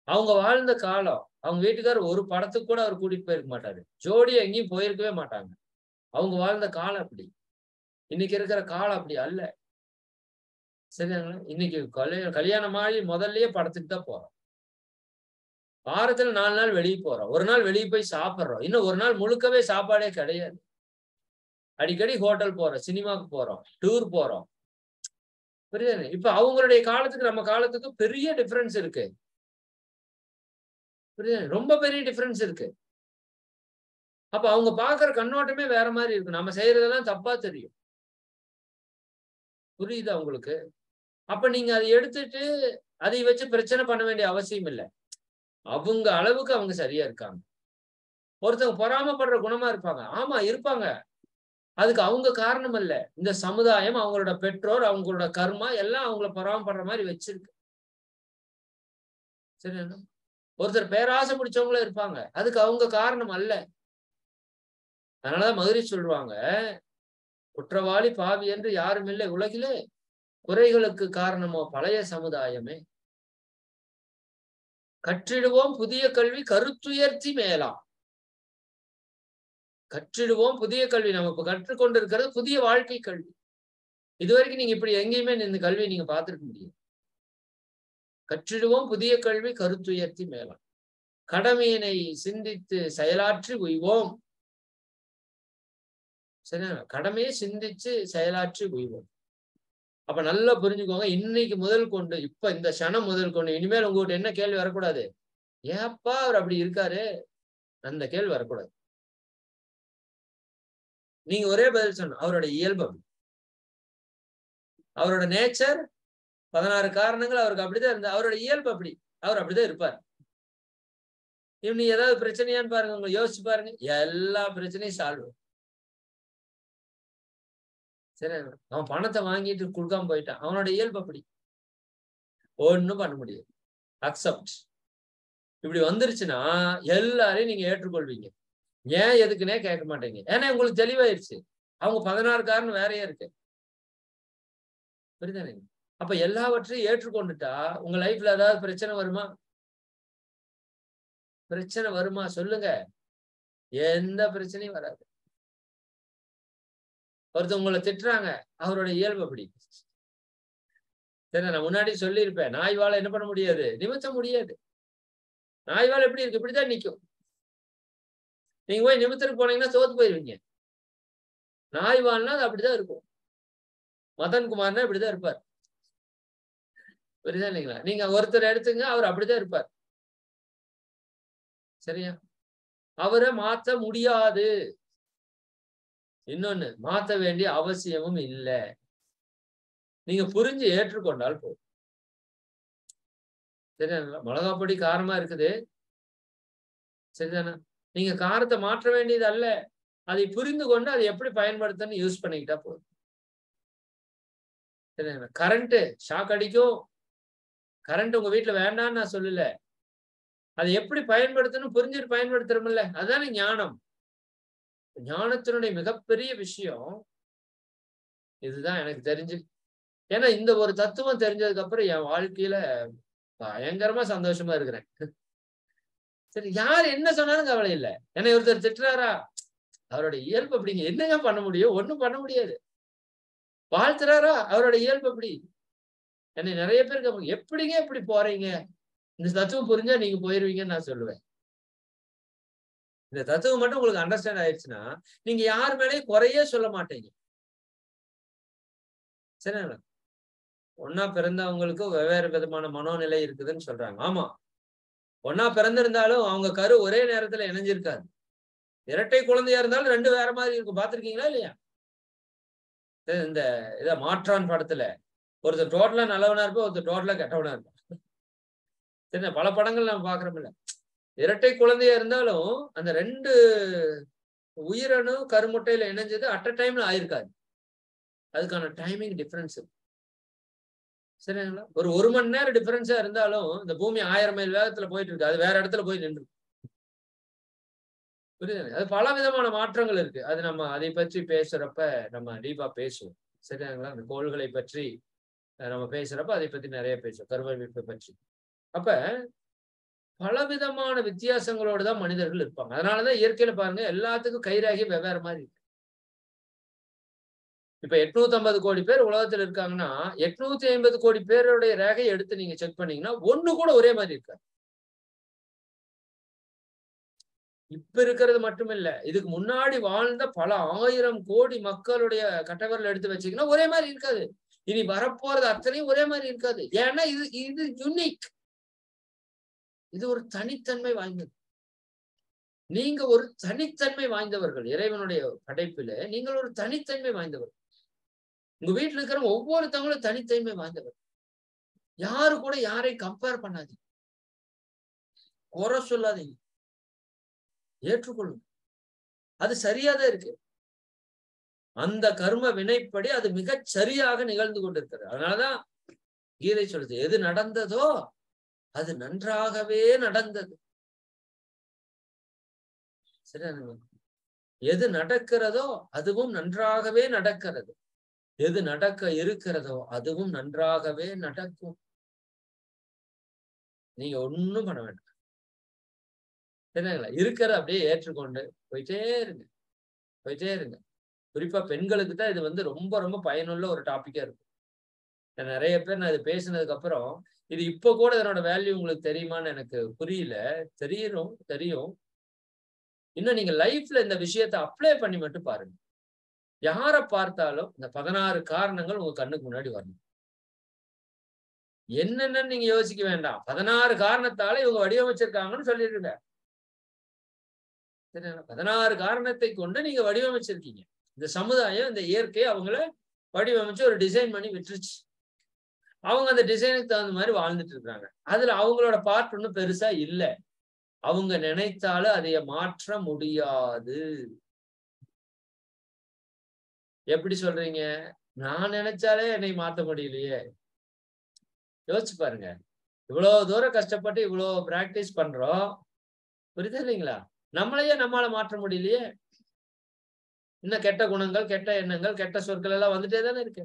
அவங்க வாழ்ந்த காலம், அவங்க வீட்டுக்காரர் ஒரு படத்துக்கு கூட அவர் கூட்டிட்டு போயிருக்க மாட்டாரு, ஜோடியா எங்கேயும் போயிருக்கவே மாட்டாங்க. அவங்க வாழ்ந்த காலம் அப்படி. இன்னைக்கு இருக்கிற காலம் அப்படி அல்ல. சரிங்களா? இன்னைக்கு கல்யாணம் ஆகி முதல்லயே படத்துக்கு தான் போறோம். வாரத்துல 4 நாள் வெளியே போறோம். ஒரு நாள் வெளியே போய் சாப்பிடுறோம். இன்னும் ஒரு நாள் முழுக்கவே சாப்பாடே கிடையாது. அடிக்கடி ஹோட்டல் போறோம், சினிமாவுக்கு போறோம், டூர் போறோம். புரியுது? இப்ப அவங்களுடைய காலத்துக்கு நம்ம காலத்துக்கு பெரிய டிஃபரன்ஸ் இருக்கு. புரியுது? ரொம்ப பெரிய டிஃபரன்ஸ் இருக்கு. அப்ப அவங்க பாக்குற கண்ணோட்டமே வேற மாதிரி இருக்கு. நம்ம செய்யறதெல்லாம் தப்பா தெரியும். புரியுதா உங்களுக்கு? அப்ப நீங்க அதை எடுத்துட்டு அதை வச்சு பிரச்சனை பண்ண வேண்டிய அவசியம் இல்லை. அவங்க அளவுக்கு அவங்க சரியா இருக்காங்க. ஒருத்தவங்க பொறாமைப்படுற குணமா இருப்பாங்க. ஆமா இருப்பாங்க. அதுக்கு அவங்க காரணம் இல்ல. இந்த சமுதாயம், அவங்களோட பெற்றோர், அவங்களோட கர்மா எல்லாம் அவங்கள பொறாமைப்படுற மாதிரி வச்சிருக்கு. சரியா? ஒருத்தர் பேராசை பிடிச்சவங்களும் இருப்பாங்க. அதுக்கு அவங்க காரணம் அல்ல. அதனாலதான் மதுரை சொல்லுவாங்க, குற்றவாளி பாவி என்று யாரும் இல்லை உலகிலே, குறைகளுக்கு காரணமோ பழைய சமுதாயமே. கற்றிடுவோம் புதிய கல்வி கருத்துயர்த்தி மேலாம். கற்றிடுவோம் புதிய கல்வி. நம்ம இப்ப கற்றுக்கொண்டு இருக்கிறது புதிய வாழ்க்கை கல்வி. இதுவரைக்கும் நீங்க இப்படி எங்கேயுமே இந்த கல்வியை நீங்க பார்த்திருக்க முடியும். கற்றிடுவோம் புதிய கல்வி கருத்துயர்த்தி மேலாம். கடமையினை சிந்தித்து செயலாற்றி உய்வோம். சரியா? கடமையை சிந்திச்சு செயலாற்றி உய்வோம். அப்ப நல்லா புரிஞ்சுக்கோங்க. இன்னைக்கு முதல் கொண்டு, இப்ப இந்த க்ஷணம் முதல் கொண்டு, இனிமேல் உங்ககிட்ட என்ன கேள்வி வரக்கூடாது? ஏப்பா அவர் அப்படி இருக்காரு, அந்த கேள்வி வரக்கூடாது. நீங்க ஒரே பதில் சொன்ன, அவரோட இயல்பு அப்படி, அவரோட நேச்சர் 16 காரணங்கள் அவருக்கு அப்படிதான் இருந்தா, அவரோட இயல்பு அப்படி, அவர் அப்படிதான் இருப்பார். இவனு ஏதாவது பிரச்சனையான்னு பாருங்க, உங்களை யோசிச்சு பாருங்க, எல்லா பிரச்சனையும் சால்வ். சரி, அவன் பணத்தை வாங்கிட்டு கொடுக்காம போயிட்டான், அவனோட இயல்பு அப்படி, ஒண்ணும் பண்ண முடியாது. அக்செப்ட். இப்படி வந்துருச்சுன்னா எல்லாரையும் நீங்க ஏற்றுக்கொள்வீங்க. ஏன் எதுக்குன்னே கேட்க மாட்டீங்க. ஏன்னா உங்களுக்கு தெளிவாயிருச்சு, அவங்க 16 காரணம் வேறையா இருக்கு. புரியுதானே? அப்ப எல்லாவற்றையும் ஏற்றுக்கொண்டுட்டா உங்க லைஃப்ல ஏதாவது பிரச்சனை வருமா? பிரச்சனை வருமா சொல்லுங்க? எந்த பிரச்சனையும் வராது. ஒருத்தர் உங்களை திட்டுறாங்க, அவரோட இயல்பு அப்படி. சரி, நான் முன்னாடி சொல்லியிருப்பேன், நாய் வாழை என்ன பண்ண முடியாது, நிமித்த முடியாது. நாய் வாழை எப்படி இருக்கு, இப்படிதான் நிக்கும். நீங்க போய் நிமித்தருக்கு போனீங்கன்னா தோத்து போயிருவீங்க. நாய் வாழ்னா அது அப்படிதான் இருக்கும். மதன் குமார்னா இப்படிதான் இருப்பார். புரியுதா இல்லைங்களா? நீங்க ஒருத்தர் எடுத்துங்க, அவர் அப்படிதான் இருப்பார். சரியா? அவரை மாத்த முடியாது. இன்னொன்னு, மாத்த வேண்டிய அவசியமும் இல்லை. நீங்க புரிஞ்சு ஏற்றுக்கொண்டால் போதும். சரியா? மிளகாப்பொடி காரமா இருக்குது, சரிதானா? நீங்க காரத்தை மாற்ற வேண்டியது அல்ல, அதை புரிந்து கொண்டு அதை எப்படி பயன்படுத்தணும்னு யூஸ் பண்ணிக்கிட்டா போதும். சரியா? கரண்ட் ஷாக் அடிக்கும், கரண்ட் உங்க வீட்டுல வேண்டாம்னு நான் சொல்லல, அதை எப்படி பயன்படுத்தணும் புரிஞ்சுட்டு பயன்படுத்துறோம்ல, அதுதானே ஞானம். ஞானத்தினுடைய மிகப்பெரிய விஷயம் இதுதான் எனக்கு தெரிஞ்சு. ஏன்னா இந்த ஒரு தத்துவம் தெரிஞ்சதுக்கு அப்புறம் என் வாழ்க்கையில பயங்கரமா சந்தோஷமா இருக்கிறேன். சரி, யார் என்ன சொன்னாலும் கவலை இல்லை. என்னை ஒருத்தர் திட்டுறாரா, அவரோட இயல்பு அப்படிங்க, என்னங்க பண்ண முடியும், ஒண்ணும் பண்ண முடியாது. வாழ்த்துறாரா, அவரோட இயல்பு அப்படி. என்னை நிறைய பேர் எப்படிங்க இப்படி போறீங்க, இந்த தத்துவம் புரிஞ்சா நீங்க போயிருவீங்கன்னு நான் சொல்லுவேன். இந்த தத்துவம் மட்டும் உங்களுக்கு அண்டர்ஸ்டாண்ட் ஆயிடுச்சுன்னா நீங்க யார் மேலேயும் குறையே சொல்ல மாட்டீங்க. சரிங்களா? ஒன்னா பிறந்தவங்களுக்கு வெவ்வேறு விதமான மனோநிலை இருக்குதுன்னு சொல்றாங்க. ஆமா, ஒன்னா பிறந்திருந்தாலும் அவங்க கரு ஒரே நேரத்துல இணைஞ்சிருக்காது. இரட்டை குழந்தையா இருந்தாலும் 2 வேற மாதிரி இருக்கும். பாத்திருக்கீங்களா இல்லையா? இந்த இத மாற்றான் படத்துல ஒருத்தர் டோட்டலா நல்லவனா இருப்பா, ஒருத்தர் டோட்டலா கெட்டவனா இருப்பான். சரி, பல படங்கள் நம்ம பாக்குறோம்ல. இரட்டை குழந்தையா இருந்தாலும் அந்த 2 உயிரணும் கருமுட்டையில இணைஞ்சது அட் அ டைம்ல ஆயிருக்காது. அதுக்கான டைமிங் டிஃபரன்ஸ். சரிங்களா? ஒரு மணி நேரம் டிஃபரன்ஸா இருந்தாலும் இந்த பூமி 1000 மைல் வேகத்துல போயிட்டு இருக்கு, அது வேற இடத்துல போய் நின்று. புரியுது? அது பல விதமான மாற்றங்கள் இருக்கு. அது நம்ம அதை பற்றி பேசுறப்ப நம்ம டீப்பா பேசுவோம். சரிங்களா? அந்த கோள்களை பற்றி நம்ம பேசுறப்ப அதை பத்தி நிறைய பேசுவோம், கருவமைப்பை பற்றி. அப்ப பலவிதமான வித்தியாசங்களோடு தான் மனிதர்கள் இருப்பாங்க. அதனாலதான் இயற்கையில பாருங்க, எல்லாத்துக்கும் கைராகி வெவ்வேறு மாதிரி இருக்கு. இப்ப 850 கோடி பேர் உலகத்துல இருக்காங்கன்னா 850 கோடி பேருடைய ரேகையை எடுத்து நீங்க செக் பண்ணீங்கன்னா ஒண்ணு கூட ஒரே மாதிரி இருக்காது. இப்ப இருக்கிறது மட்டும் இல்ல, இதுக்கு முன்னாடி வாழ்ந்த பல 1000 கோடி மக்களுடைய கட்டவரல் எடுத்து வச்சீங்கன்னா ஒரே மாதிரி இருக்காது. இனி வரப்போறது அத்தனையும் ஒரே மாதிரி இருக்காது. ஏன்னா இது இது யூனிக். இது ஒரு தனித்தன்மை வாய்ந்தது. நீங்க ஒரு தனித்தன்மை வாய்ந்தவர்கள். இறைவனுடைய படைப்பில நீங்கள் ஒரு தனித்தன்மை வாய்ந்தவர். உங்க வீட்டுல இருக்கிற ஒவ்வொருத்தவங்களும் தனித்தன்மை வாய்ந்தவர். யாரு கூட யாரையும் கம்பேர் பண்ணாதீங்க. குறை சொல்லாதீங்க. ஏற்றுக்கொள்ளுங்க. அது சரியாதான் இருக்கு. அந்த கர்ம வினைப்படி அது மிகச் சரியாக நிகழ்ந்து கொண்டிருக்கிறது. அதனாலதான் கீதை சொல்லுது, எது நடந்ததோ அது நன்றாகவே நடந்தது. சரியா? எது நடக்கிறதோ அதுவும் நன்றாகவே நடக்கிறது. எது நடக்க இருக்கிறதோ அதுவும் நன்றாகவே நடக்கும். நீங்க ஒண்ணும் பண்ண வேண்டாம். சரிங்களா? இருக்கிறத அப்படியே ஏற்றுக்கொண்டு போயிட்டே இருங்க. போயிட்டே இருங்க. குறிப்பா பெண்களுக்கு தான் இது ரொம்ப ரொம்ப பயனுள்ள ஒரு டாபிக்கா இருக்கும். நிறைய பேர் நான் இது பேசினதுக்கு அப்புறம் இது இப்ப கூட இதனோட வேல்யூ உங்களுக்கு தெரியுமான்னு எனக்கு புரியல. தெரியும். இன்னும் நீங்க லைஃப்ல இந்த விஷயத்தை அப்ளை பண்ணி மட்டும் பாருங்க. யாரை பார்த்தாலும் இந்த 16 காரணங்கள் உங்க கண்ணுக்கு முன்னாடி வரணும். என்னென்னு நீங்க யோசிக்க வேண்டாம். 16 காரணத்தால இவங்க வடிவமைச்சிருக்காங்கன்னு சொல்லிடுங்க. 16 காரணத்தை கொண்டு நீங்க வடிவமைச்சிருக்கீங்க. இந்த சமுதாயம், இந்த இயற்கை அவங்கள வடிவமைச்சு ஒரு டிசைன் பண்ணி விட்டுருச்சு. அவங்க அந்த டிசைனுக்கு தகுந்த மாதிரி வாழ்ந்துட்டு இருக்காங்க. அதுல அவங்களோட பார்ட் ஒன்றும் பெருசா இல்லை. அவங்க நினைத்தாலும் அதைய மாற்ற முடியாது. எப்படி சொல்றீங்க? நான் நினைச்சாலே என்னை மாத்த முடியலையே. யோசிச்சு பாருங்க. இவ்வளவு தூரம் கஷ்டப்பட்டு இவ்வளவு பிராக்டிஸ் பண்றோம். புரியுதா இல்லைங்களா? நம்மளையே நம்மால மாற்ற முடியலையே. இன்னும் கெட்ட குணங்கள், கெட்ட எண்ணங்கள், கெட்ட சொற்கள் எல்லாம் வந்துட்டே தானே இருக்கு.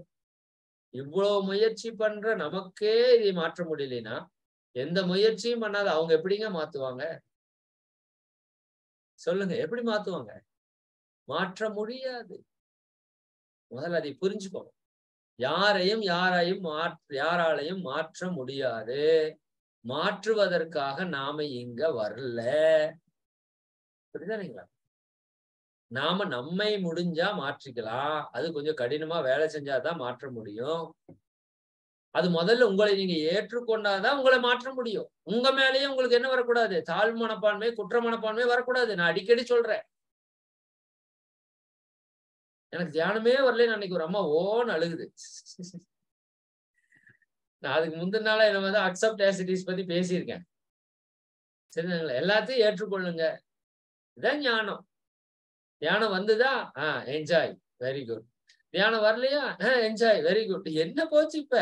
இவ்வளவு முயற்சி பண்ற நமக்கே இதை மாற்ற முடியலைன்னா எந்த முயற்சியும் பண்ணாத அவங்க எப்படிங்க மாத்துவாங்க? சொல்லுங்க, எப்படி மாத்துவாங்க? மாற்ற முடியாது. முதல்ல அதை புரிஞ்சுக்கோங்க. யாராலையும் மாற்ற முடியாது. மாற்றுவதற்காக நாம இங்க வரல. புரியுதுங்களா? நாம நம்மை முடிஞ்சா மாற்றிக்கலாம். அது கொஞ்சம் கடினமா வேலை செஞ்சாதான் மாற்ற முடியும். அது முதல்ல உங்களை நீங்க ஏற்றுக்கொண்டாதான் உங்களை மாற்ற முடியும். உங்க மேலேயே உங்களுக்கு என்ன வரக்கூடாது? தாழ்வு மனப்பான்மை, குற்ற மனப்பான்மை வரக்கூடாது. நான் அடிக்கடி சொல்றேன். எனக்கு தியானமே வரல. அன்னைக்கு ஒரு அம்மா ஓன்னு அழுகுது. நான் அதுக்கு முந்தின நாளா என்ன அக்செப்ட் ஆஸ் இட் இஸ் பத்தி பேசியிருக்கேன். சரிங்களா? எல்லாத்தையும் ஏற்றுக்கொள்ளுங்க. இதான் ஞானம். தியானம் வந்துதா? Enjoy, very good. தியானம் வரலையா? Enjoy, very good. என்ன போச்சு இப்ப?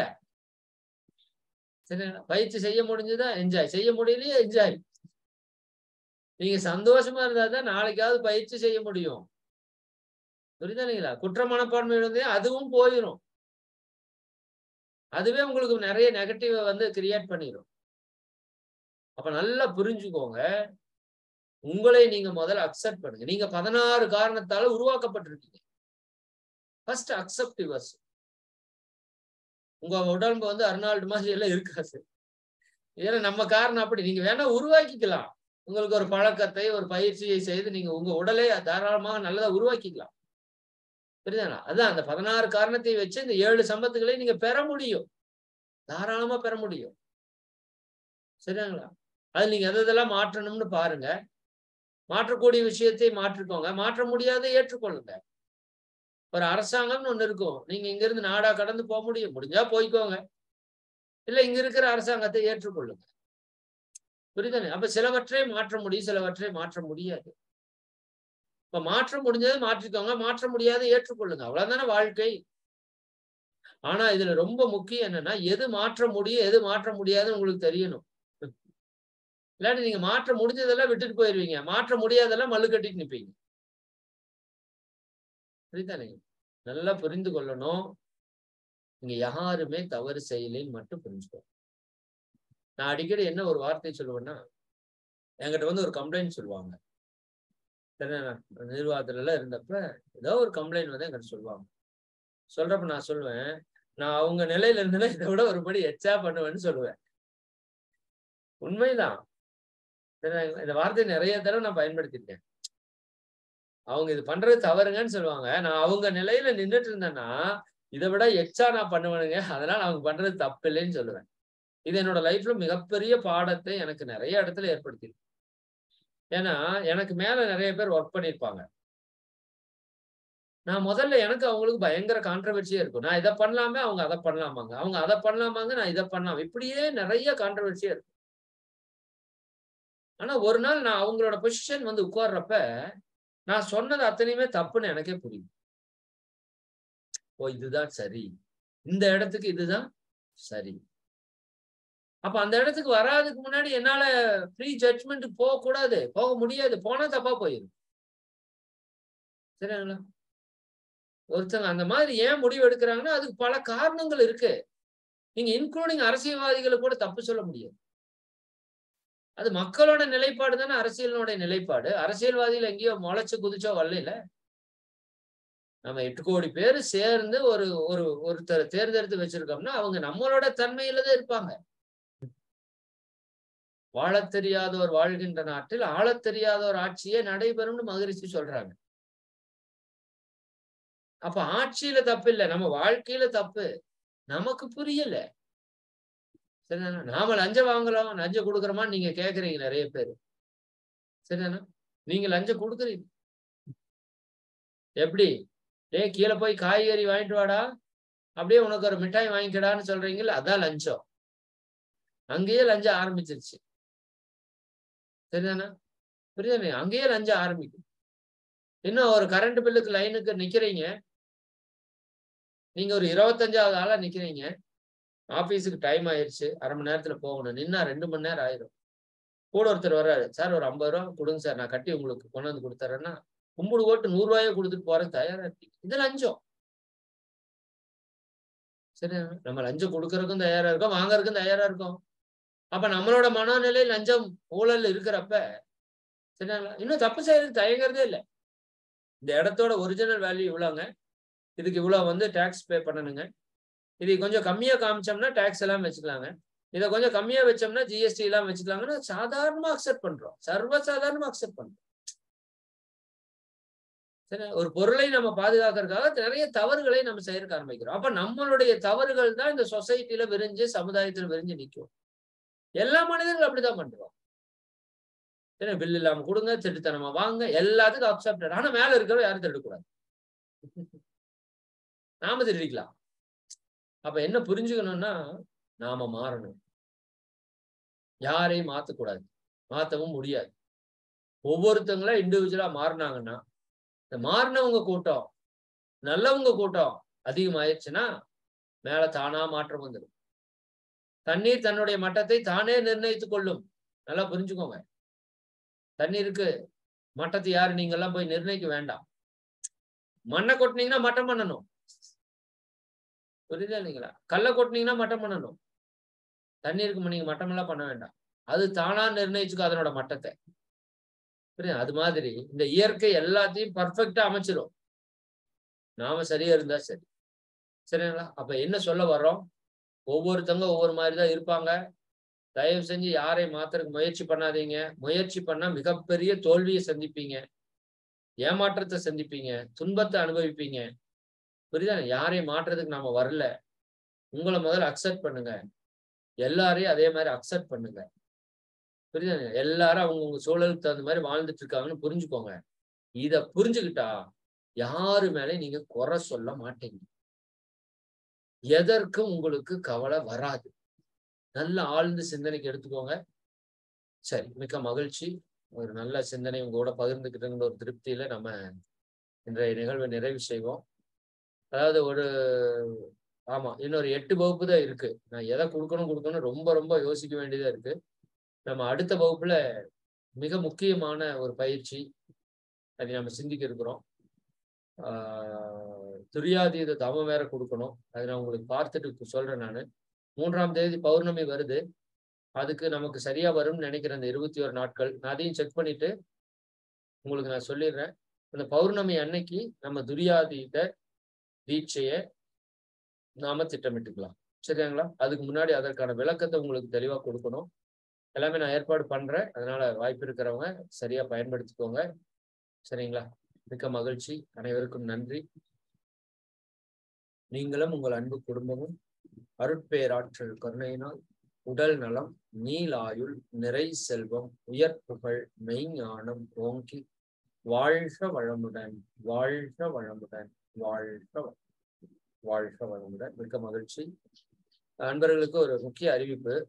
சரிங்களா? பயிற்சி செய்ய முடிஞ்சதா? என்ஜாய். செய்ய முடியலையா? என்ஜாய். நீங்க சந்தோஷமா இருந்தாதான் நாளைக்காவது பயிற்சி செய்ய முடியும். புரியுதா இல்லைங்களா? குற்ற மனப்பான்மை இருந்தே அதுவும் போயிடும். அதுவே உங்களுக்கு நிறைய நெகட்டிவ கிரியேட் பண்ணிடும். அப்ப நல்லா புரிஞ்சுக்கோங்க. உங்களை நீங்க முதல்ல அக்செப்ட் பண்ணுங்க. நீங்க 16 காரணத்தால உருவாக்கப்பட்டிருக்கீங்க. First accept yourself. உங்க உடம்பு அர்னால்டு மாதிரி எல்லாம் இருக்காது. ஏன்னா நம்ம காரணம் அப்படி. நீங்க வேணா உருவாக்கிக்கலாம். உங்களுக்கு ஒரு பழக்கத்தை, ஒரு பயிற்சியை செய்து நீங்க உங்க உடலை தாராளமாக நல்லதா உருவாக்கிக்கலாம். புரியுதா? அதான் அந்த 16 காரணத்தை வச்சு இந்த 7 சம்பத்துகளை நீங்க பெற முடியும். தாராளமா பெற முடியும். சரிங்களா? அது நீங்க எதெல்லாம் மாற்றணும்னு பாருங்க. மாற்றக்கூடிய விஷயத்தை மாற்றிக்கோங்க. மாற்ற முடியாத ஏற்றுக்கொள்ளுங்க. ஒரு அரசாங்கம்னு ஒண்ணு இருக்கும். நீங்க இங்க இருந்து நாடா கடந்து போக முடியும். முடிஞ்சா போய்க்கோங்க. இல்ல இங்க இருக்கிற அரசாங்கத்தை ஏற்றுக்கொள்ளுங்க. புரியுதானே? அப்ப சிலவற்றை மாற்ற முடியும், சிலவற்றை மாற்ற முடியாது. இப்ப மாற்ற முடிஞ்சதை மாற்றிக்கோங்க. மாற்ற முடியாத ஏற்றுக்கொள்ளுங்க. அவ்வளவுதானே வாழ்க்கை. ஆனா இதுல ரொம்ப முக்கியம் என்னன்னா, எது மாற்ற முடியும், எது மாற்ற முடியாதுன்னு உங்களுக்கு தெரியணும். இல்லாட்டி நீங்க மாற்ற முடிஞ்சதெல்லாம் விட்டுட்டு போயிருவீங்க. மாற்ற முடியாதெல்லாம் மல்லு கட்டிட்டு நிப்பீங்க. புரியுதானே? நல்லா புரிந்து கொள்ளணும். நீங்க யாருமே தவறு செய்யலைன்னு மட்டும் புரிஞ்சுக்கோங்க. நான் அடிக்கடி என்ன ஒரு வார்த்தை சொல்லுவேன்னா, என்கிட்ட ஒரு கம்ப்ளைண்ட் சொல்லுவாங்க. நிர்வாகத்துல எல்லாம் இருந்தப்ப ஏதோ ஒரு கம்ப்ளைண்ட் என்கிட்ட சொல்லுவாங்க. சொல்றப்ப நான் சொல்லுவேன், நான் அவங்க நிலையில இருந்தேன்னா இதை விட ஒருபடி எச்சா பண்ணுவேன்னு சொல்லுவேன். உண்மைதான். இந்த வார்த்தையை நிறைய தடவை நான் பயன்படுத்திருக்கேன். அவங்க இது பண்றது தவறுங்கன்னு சொல்லுவாங்க. நான் அவங்க நிலையில நின்னுட்டு இருந்தேன்னா, இதை விட எக்ஸ்ட்ரா நான் பண்ணுவேனுங்க. அதனால அவங்க பண்றது தப்பு இல்லைன்னு சொல்லுவேன். இது என்னோட லைஃப்ல மிகப்பெரிய பாடத்தை எனக்கு நிறைய இடத்துல ஏற்படுத்திருக்கு. ஏன்னா, எனக்கு மேல நிறைய பேர் ஒர்க் பண்ணியிருப்பாங்க. நான் முதல்ல எனக்கு அவங்களுக்கு பயங்கர கான்ட்ரோவர்சியா இருக்கும். நான் இதை பண்ணலாமே, அவங்க அதை பண்ணலாமாங்க. அவங்க அதை பண்ணலாமாங்க, நான் இதை பண்ணலாம். இப்படியே நிறைய கான்ட்ரோவர்சியா இருக்கும். ஆனா ஒரு நாள் நான் அவங்களோட பொசிஷன் வந்து உட்கார்றப்ப, நான் சொன்னது அத்தனையுமே தப்புன்னு எனக்கே புரியும். ஓ! இதுதான் சரி. இந்த இடத்துக்கு இதுதான் சரி. அப்ப அந்த இடத்துக்கு வராதுக்கு முன்னாடி என்னால ப்ரீ ஜட்ஜ்மென்ட்க்கு போகக்கூடாது. போக முடியாது. போனா தப்பா போயிரும். சரிங்களா? ஒருத்தங்க அந்த மாதிரி ஏன் முடிவு எடுக்கிறாங்கன்னா, அதுக்கு பல காரணங்கள் இருக்கு. நீங்க இன்க்ளூடிங் அரசியல்வாதிகள கூட தப்பு சொல்ல முடியாது. அது மக்களோட நிலைப்பாடு தானே அரசியலினுடைய நிலைப்பாடு. அரசியல்வாதிகள் எங்கேயோ முளைச்சு குதிச்சோ வரலைல. நம்ம 8 கோடி பேரு சேர்ந்து ஒருத்தர தேர்ந்தெடுத்து வச்சிருக்கோம்னா, அவங்க நம்மளோட தன்மையில தான் இருப்பாங்க. வாழத் தெரியாதோர் வாழ்கின்ற நாட்டில் ஆளத் தெரியாதோர் ஆட்சியே நடைபெறும்னு மகரிஷி சொல்றாங்க. அப்ப ஆட்சியில தப்பு இல்ல. நம்ம வாழ்க்கையில தப்பு. நமக்கு புரியல. சரிதானே? நாம லஞ்சம் வாங்குறோம், லஞ்சம் குடுக்குறோமான்னு நீங்க கேட்கிறீங்க நெறைய பேரு. சரிதானே? நீங்க லஞ்சம் குடுக்குறீங்க. எப்படி? "டேய் கீழ போய் காய்கறி வாங்கிட்டு வாடா. அப்படியே உனக்கு ஒரு மிட்டாய் வாங்கிக்கடான்னு" சொல்றீங்கல்ல, அதான் லஞ்சம். அங்கேயே லஞ்சம் ஆரம்பிச்சிருச்சு. சரிதானே? புரியுதானே? அங்கேயே லஞ்சம் ஆரம்பிக்கும். இன்னும் ஒரு கரண்ட் பில்லுக்கு லைனுக்கு நிக்கிறீங்க. நீங்க ஒரு 25வது ஆளா நிக்கிறீங்க. ஆபீஸுக்கு டைம் ஆயிருச்சு. 1/2 மணி நேரத்துல போகணும். நின்னா 2 மணி நேரம் ஆயிரும். கூட ஒருத்தர் வர்றாரு. "சார் ஒரு ரூ. 50 குடுங்க சார். நான் கட்டி உங்களுக்கு கொண்டு வந்து குடுத்துர்றேன்னா" கும்புடு போட்டு ரூ. 100 குடுத்துட்டு போறதுக்கு தயாரா இருக்கீங்க. இது லஞ்சம். சரியா? நம்ம லஞ்சம் குடுக்கறதுக்கும் தயாரா இருக்கோம், வாங்குறதுக்கும் தயாரா இருக்கோம். அப்ப நம்மளோட மனோநிலை லஞ்சம், ஊழல் இருக்கிறப்ப, சரிங்களா? இன்னும் தப்பு செய்யறதுக்கு தயங்குறதே இல்ல. இந்த இடத்தோட ஒரிஜினல் வேல்யூ இவ்வளோங்க. இதுக்கு இவ்வளோ வந்து டாக்ஸ் பே பண்ணணுங்க. இதை கொஞ்சம் கம்மியா காமிச்சோம்னா டாக்ஸ் எல்லாம் வச்சுக்கலாங்க. இத கொஞ்சம் கம்மியா வச்சோம்னா ஜிஎஸ்டி எல்லாம் வச்சுக்கலாங்கன்னு சாதாரணமா அக்செப்ட் பண்றோம். சர்வசாதாரணமா அக்செப்ட் பண்றோம். சரி, ஒரு பொருளை நம்ம பாதுகாக்கிறதுக்காக நிறைய தவறுகளை நம்ம செய்யறதுக்கு ஆரம்பிக்கிறோம். அப்ப நம்மளுடைய தவறுகள் தான் இந்த சொசைட்டில விரிஞ்சு, சமுதாயத்துல விரிஞ்சு நிக்கும். எல்லா மனிதர்களும் அப்படிதான் பண்றோம். சரி, பில் இல்லாம குடுங்க, திருட்டுத்தனமா வாங்க, எல்லாத்துக்கும் அக்செப்டட். ஆனா மேல இருக்கிறவங்க யாரும் திருடக்கூடாது. நாம திருடிக்கலாம். அப்ப என்ன புரிஞ்சுக்கணும்னா, நாம மாறணும். யாரையும் மாத்தக்கூடாது. மாத்தவும் முடியாது. ஒவ்வொருத்தங்களா இண்டிவிஜுவலா மாறுனாங்கன்னா, இந்த மாறுனவங்க கூட்டம், நல்லவங்க கூட்டம் அதிகமாயிருச்சுன்னா, மேல தானா மாற்றம் வந்துடும். தண்ணீர் தன்னுடைய மட்டத்தை தானே நிர்ணயித்துக் கொள்ளும். நல்லா புரிஞ்சுக்கோங்க. தண்ணீருக்கு மட்டத்தை யாரு நீங்கெல்லாம் போய் நிர்ணயிக்க வேண்டாம். மண்ணை கொட்டினீங்கன்னா மட்டம் பண்ணணும். புரியுதா இல்லைங்களா? கல்ல கொட்டினீங்கன்னா மட்டம் பண்ணணும். தண்ணீருக்கு நீங்க மட்டம் எல்லாம் பண்ண வேண்டாம். அது தானா நிர்ணயிச்சுக்கும் அதனோட மட்டத்தை. புரியுதா? அது மாதிரி இந்த இயற்கை எல்லாத்தையும் பர்ஃபெக்ட்டா அமைச்சிரும். நாம சரியா இருந்தா சரி. சரிங்களா? அப்ப என்ன சொல்ல வர்றோம்? ஒவ்வொருத்தவங்க ஒவ்வொரு மாதிரிதான் இருப்பாங்க. தயவு செஞ்சு யாரையும் மாத்துறதுக்கு முயற்சி பண்ணாதீங்க. முயற்சி பண்ணா மிகப்பெரிய தோல்வியை சந்திப்பீங்க. ஏமாற்றத்தை சந்திப்பீங்க. துன்பத்தை அனுபவிப்பீங்க. புரியுதா? யாரையும் மாற்றுறதுக்கு நாம வரல. உங்களை முதல்ல அக்செப்ட் பண்ணுங்க. எல்லாரையும் அதே மாதிரி அக்செப்ட் பண்ணுங்க. புரியுதா? எல்லாரும் அவங்கவுங்க சூழலுக்கு தகுந்த மாதிரி வாழ்ந்துட்டு இருக்காங்கன்னு புரிஞ்சுக்கோங்க. இத புரிஞ்சுக்கிட்டா யாரு மேலயும் நீங்க குறை சொல்ல மாட்டீங்க. எதற்கும் உங்களுக்கு கவலை வராது. நல்ல ஆழ்ந்த சிந்தனைக்கு எடுத்துக்கோங்க. சரி, மிக்க மகிழ்ச்சி. ஒரு நல்ல சிந்தனை உங்களோட பகிர்ந்துக்கிட்டங்கிற ஒரு திருப்தியில நம்ம இன்றைய நிகழ்வை நிறைவு செய்வோம். அதாவது ஆமா, இன்னொரு 8 வகுப்பு தான் இருக்கு. நான் எதை கொடுக்கணும் ரொம்ப ரொம்ப யோசிக்க வேண்டியதா இருக்கு. நம்ம அடுத்த வகுப்புல மிக முக்கியமான ஒரு பயிற்சி, அதை நம்ம சிந்திக்க இருக்கிறோம். துரியாதீத தவம் வேற கொடுக்கணும். அதை நான் உங்களுக்கு பார்த்துட்டு சொல்றேன் நானு. 3ஆம் தேதி பௌர்ணமி வருது. அதுக்கு நமக்கு சரியா வரும்னு நினைக்கிறேன் அந்த 21 நாட்கள். நான் அதையும் செக் பண்ணிட்டு உங்களுக்கு நான் சொல்லிடுறேன். அந்த பௌர்ணமி அன்னைக்கு நம்ம துரியாதீத தீட்சைய நாம திட்டமிட்டுக்கலாம். சரிங்களா? அதுக்கு முன்னாடி அதற்கான விளக்கத்தை உங்களுக்கு தெளிவா கொடுக்கணும். எல்லாமே நான் ஏற்பாடு பண்றேன். அதனால வாய்ப்பு இருக்கிறவங்க சரியா பயன்படுத்திக்கோங்க. சரிங்களா? மிக்க மகிழ்ச்சி. அனைவருக்கும் நன்றி. நீங்களும் உங்கள் அன்பு குடும்பமும் அருட்பேராற்றல் கருணையினால் உடல் நலம், நீலாயுள், நிறை செல்வம், உயர் புகழ், மெய்ஞானம் ஓங்கி வாழ்க வளமுடன், வாழ்க வளமுடன், வாழ்க வளமுடன். மிக்க மகிழ்ச்சி. அன்பர்களுக்கு ஒரு முக்கிய அறிவிப்பு.